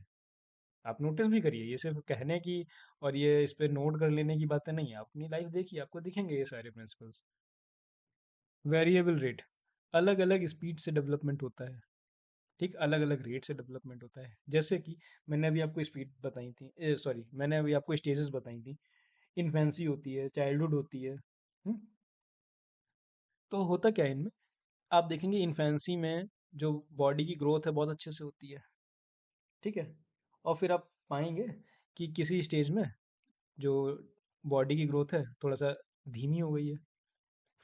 आप नोटिस भी करिए, ये सिर्फ कहने की और ये इस पे नोट कर लेने की बातें नहीं है, आप अपनी लाइफ देखिए, आपको दिखेंगे ये सारे प्रिंसिपल्स। वेरिएबल रेट, अलग अलग स्पीड से डेवलपमेंट होता है। ठीक, अलग अलग रेट से डेवलपमेंट होता है। जैसे कि मैंने अभी आपको स्पीड बताई थी, सॉरी, मैंने अभी आपको स्टेजेस बताई थी। इन्फेंसी होती है, चाइल्डहुड होती है। तो होता क्या है इनमें, आप देखेंगे इन्फेंसी में जो बॉडी की ग्रोथ है बहुत अच्छे से होती है। ठीक है, और फिर आप पाएंगे कि किसी स्टेज में जो बॉडी की ग्रोथ है थोड़ा सा धीमी हो गई है।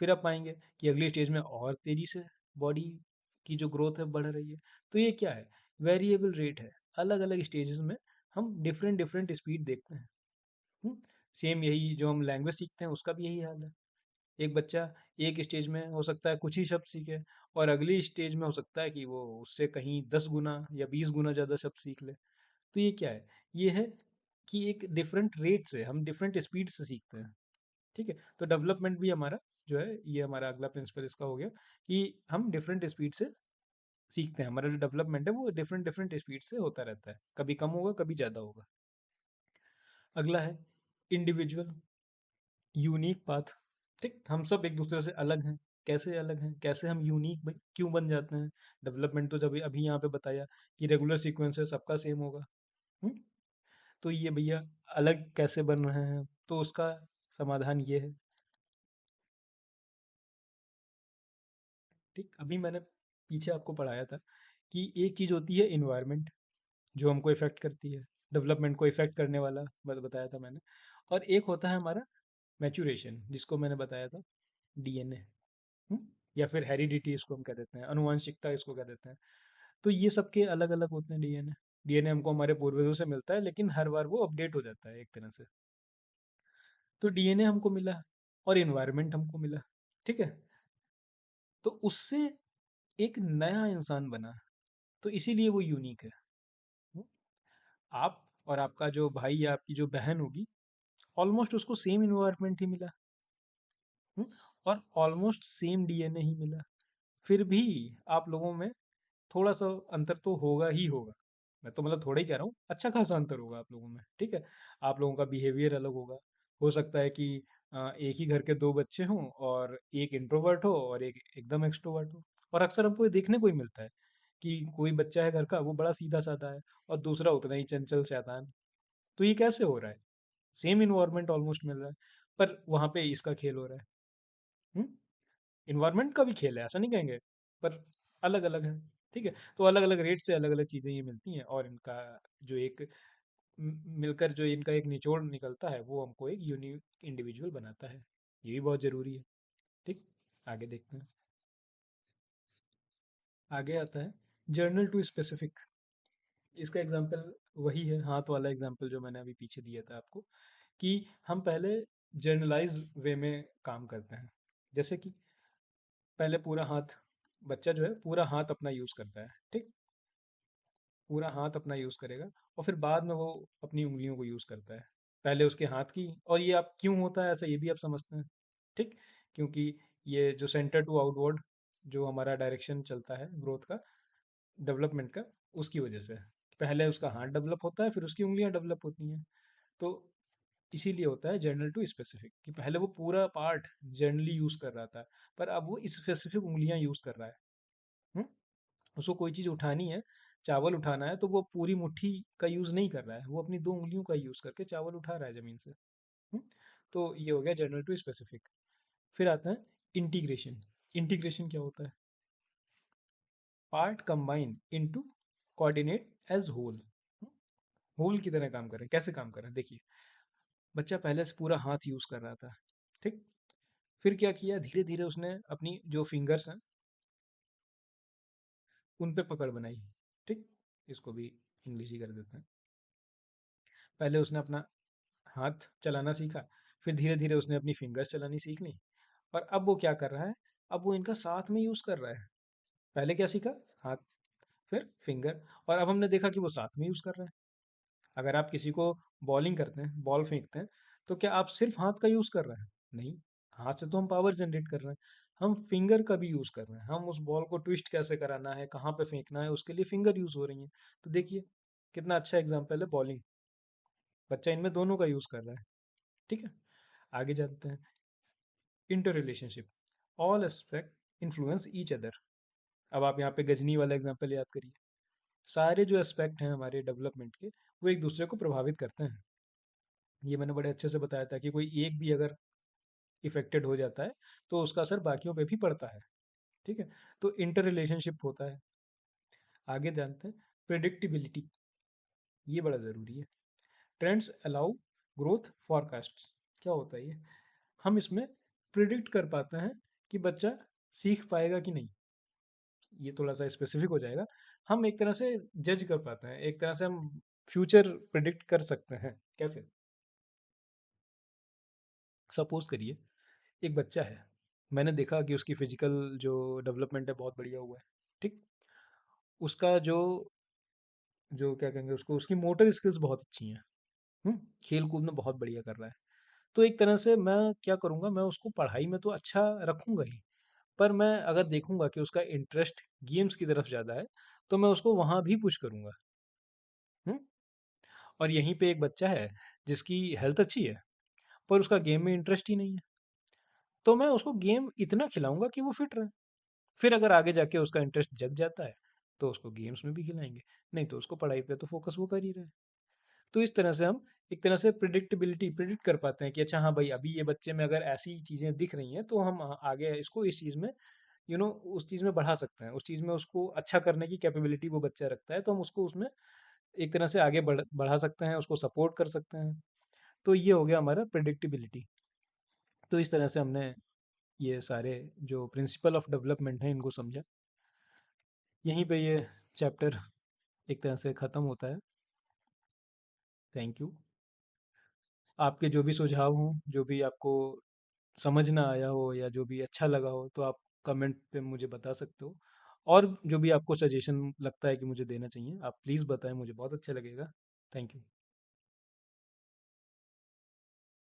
फिर आप पाएंगे कि अगली स्टेज में और तेजी से बॉडी की जो ग्रोथ है बढ़ रही है। तो ये क्या है, वेरिएबल रेट है। अलग अलग स्टेजेस में हम डिफरेंट डिफरेंट स्पीड देखते हैं। सेम यही जो हम लैंग्वेज सीखते हैं उसका भी यही हाल है। एक बच्चा एक स्टेज में हो सकता है कुछ ही शब्द सीखे, और अगली स्टेज में हो सकता है कि वो उससे कहीं 10 गुना या 20 गुना ज़्यादा शब्द सीख ले। तो ये क्या है, ये है कि एक डिफरेंट रेट से हम डिफरेंट स्पीड से सीखते हैं। ठीक है, तो डेवलपमेंट भी हमारा जो है, ये हमारा अगला प्रिंसिपल इसका हो गया कि हम डिफरेंट स्पीड से सीखते हैं। हमारा जो डेवलपमेंट है वो डिफरेंट डिफरेंट स्पीड से होता रहता है, कभी कम होगा कभी ज़्यादा होगा। अगला है इंडिविजुअल यूनिक पाथ। ठीक, हम सब एक दूसरे से अलग हैं। कैसे अलग हैं, कैसे हम यूनिक क्यों बन जाते हैं? डेवलपमेंट तो जब अभी यहाँ पे बताया कि रेगुलर सीक्वेंस है, सबका सेम होगा। हम्म? तो ये भैया अलग कैसे बन रहे हैं, तो उसका समाधान ये है। ठीक, अभी मैंने पीछे आपको पढ़ाया था कि एक चीज़ होती है इन्वायरमेंट, जो हमको इफेक्ट करती है, डेवलपमेंट को इफेक्ट करने वाला बताया था मैंने। और एक होता है हमारा मैचुरेशन, जिसको मैंने बताया था डीएनए। या फिर हेरिडिटी इसको हम कह देते हैं, अनुवांशिकता इसको कह देते हैं। तो ये सबके अलग अलग होते हैं डीएनए। डीएनए हमको हमारे पूर्वजों से मिलता है, लेकिन हर बार वो अपडेट हो जाता है एक तरह से। तो डीएनए हमको मिला और इन्वायरमेंट हमको मिला। ठीक है, तो उससे एक नया इंसान बना, तो इसीलिए वो यूनिक है। हम्म? आप और आपका जो भाई या आपकी जो बहन होगी, ऑलमोस्ट उसको सेम इन्वायरमेंट ही मिला। हम्म? और ऑलमोस्ट सेम डीएनए ही मिला। फिर भी आप लोगों में थोड़ा सा अंतर तो होगा ही होगा। मैं तो मतलब थोड़ा ही कह रहा हूँ, अच्छा खासा अंतर होगा आप लोगों में। ठीक है, आप लोगों का बिहेवियर अलग होगा। हो सकता है कि एक ही घर के दो बच्चे हों, और एक इंट्रोवर्ट हो और एक एकदम एक्सट्रोवर्ट हो। और अक्सर हमको ये देखने को ही मिलता है कि कोई बच्चा है घर का, वो बड़ा सीधा साधा है, और दूसरा उतना ही चंचल शैतान। तो ये कैसे हो रहा है? सेम इन्वायरमेंट ऑलमोस्ट मिल रहा है, पर वहाँ पे इसका खेल हो रहा है। इन्वायरमेंट का भी खेल है, ऐसा नहीं कहेंगे, पर अलग अलग है। ठीक है, तो अलग अलग रेट से अलग अलग चीज़ें ये मिलती हैं, और इनका जो एक मिलकर जो इनका एक निचोड़ निकलता है, वो हमको एक यूनिक इंडिविजुअल बनाता है। ये भी बहुत ज़रूरी है। ठीक, आगे देखते हैं। आगे आता है जर्नल टू स्पेसिफिक। इसका एग्जाम्पल वही है, हाथ वाला एग्जाम्पल जो मैंने अभी पीछे दिया था आपको, कि हम पहले जर्नलाइज वे में काम करते हैं। जैसे कि पहले पूरा हाथ, बच्चा जो है पूरा हाथ अपना यूज़ करता है। ठीक, पूरा हाथ अपना यूज़ करेगा, और फिर बाद में वो अपनी उंगलियों को यूज़ करता है। पहले उसके हाथ की, और ये आप क्यों होता है ऐसा, ये भी आप समझते हैं। ठीक, क्योंकि ये जो सेंटर टू आउटवर्ड जो हमारा डायरेक्शन चलता है ग्रोथ का, डेवलपमेंट का, उसकी वजह से पहले उसका हाथ डेवलप होता है, फिर उसकी उंगलियां डेवलप होती हैं। तो इसीलिए होता है जनरल टू स्पेसिफिक, कि पहले वो पूरा पार्ट जनरली यूज कर रहा था, पर अब वो स्पेसिफिक उंगलियां यूज कर रहा है। हुँ? उसको कोई चीज़ उठानी है, चावल उठाना है, तो वो पूरी मुट्ठी का यूज़ नहीं कर रहा है, वो अपनी 2 उँगलियों का यूज़ करके चावल उठा रहा है ज़मीन से। हुँ? तो ये हो गया जनरल टू स्पेसिफिक। फिर आता है इंटीग्रेशन। इंटीग्रेशन क्या होता है? Part combine into coordinate as whole. Whole की तरह काम कर रहे हैं। कैसे काम कर रहे हैं? देखिए, बच्चा पहले से पूरा हाथ यूज़ कर रहा था, ठीक? फिर क्या किया, धीरे-धीरे उसने अपनी जो फिंगर्स हैं, उन पे पकड़ बनाई, ठीक? इसको भी इंग्लिश ही कर देते हैं। पहले उसने अपना हाथ चलाना सीखा, फिर धीरे धीरे उसने अपनी फिंगर्स चलानी सीख ली, और अब वो क्या कर रहा है, अब वो इनका साथ में यूज़ कर रहा है। पहले क्या सीखा? हाथ, फिर फिंगर, और अब हमने देखा कि वो साथ में यूज़ कर रहा है। अगर आप किसी को बॉलिंग करते हैं, बॉल फेंकते हैं, तो क्या आप सिर्फ हाथ का यूज़ कर रहे हैं? नहीं, हाथ से तो हम पावर जनरेट कर रहे हैं, हम फिंगर का भी यूज़ कर रहे हैं। हम उस बॉल को ट्विस्ट कैसे कराना है, कहाँ पे फेंकना है, उसके लिए फिंगर यूज़ हो रही हैं। तो देखिए, कितना अच्छा एग्जाम्पल है बॉलिंग। बच्चा इनमें दोनों का यूज़ कर रहा है, ठीक है। आगे जानते हैं inter relationship. All aspect influence each other. अब आप यहाँ पे गजनी वाला एग्जांपल याद करिए। सारे जो एस्पेक्ट हैं हमारे डेवलपमेंट के, वो एक दूसरे को प्रभावित करते हैं। ये मैंने बड़े अच्छे से बताया था कि कोई एक भी अगर इफेक्टेड हो जाता है, तो उसका असर बाकियों पे भी पड़ता है, ठीक है। तो इंटर रिलेशनशिप होता है। आगे जानते हैं प्रिडिक्टिबिलिटी। ये बड़ा ज़रूरी है। Trends allow growth forecast. क्या होता है ये? हम इसमें प्रिडिक्ट कर पाते हैं कि बच्चा सीख पाएगा कि नहीं। ये थोड़ा सा स्पेसिफिक हो जाएगा। हम एक तरह से जज कर पाते हैं, एक तरह से हम फ्यूचर प्रिडिक्ट कर सकते हैं। कैसे? सपोज करिए, एक बच्चा है, मैंने देखा कि उसकी फिजिकल जो डेवलपमेंट है बहुत बढ़िया हुआ है, ठीक। उसका जो जो क्या कहेंगे उसको, उसकी मोटर स्किल्स बहुत अच्छी हैं। हम्म, खेल कूद में बहुत बढ़िया कर रहा है। तो एक तरह से मैं क्या करूँगा, मैं उसको पढ़ाई में तो अच्छा रखूंगा ही, पर मैं अगर देखूंगा कि उसका इंटरेस्ट गेम्स की तरफ ज़्यादा है, तो मैं उसको वहाँ भी पुश करूंगा। हम्म। और यहीं पे एक बच्चा है जिसकी हेल्थ अच्छी है, पर उसका गेम में इंटरेस्ट ही नहीं है, तो मैं उसको गेम इतना खिलाऊंगा कि वो फिट रहे। फिर अगर आगे जाके उसका इंटरेस्ट जग जाता है, तो उसको गेम्स में भी खिलाएंगे, नहीं तो उसको पढ़ाई पे तो फोकस वो कर ही रहे हैं। तो इस तरह से हम एक तरह से प्रिडिक्टेबिलिटी प्रिडिक्ट कर पाते हैं कि अच्छा हाँ भाई, अभी ये बच्चे में अगर ऐसी चीज़ें दिख रही हैं, तो हम आगे इसको इस चीज़ में उस चीज़ में बढ़ा सकते हैं, उस चीज़ में उसको अच्छा करने की कैपेबिलिटी वो बच्चा रखता है, तो हम उसको उसमें एक तरह से आगे बढ़ा सकते हैं, उसको सपोर्ट कर सकते हैं। तो ये हो गया हमारा प्रिडिक्टिबिलिटी। तो इस तरह से हमने ये सारे जो प्रिंसिपल ऑफ डेवलपमेंट हैं इनको समझा। यहीं पे ये चैप्टर एक तरह से ख़त्म होता है। Thank you. आपके जो भी सुझाव हों, जो भी आपको समझ ना आया हो या जो भी अच्छा लगा हो, तो आप कमेंट पे मुझे बता सकते हो। और जो भी आपको सजेशन लगता है कि मुझे देना चाहिए, आप प्लीज़ बताएं, मुझे बहुत अच्छा लगेगा। Thank you.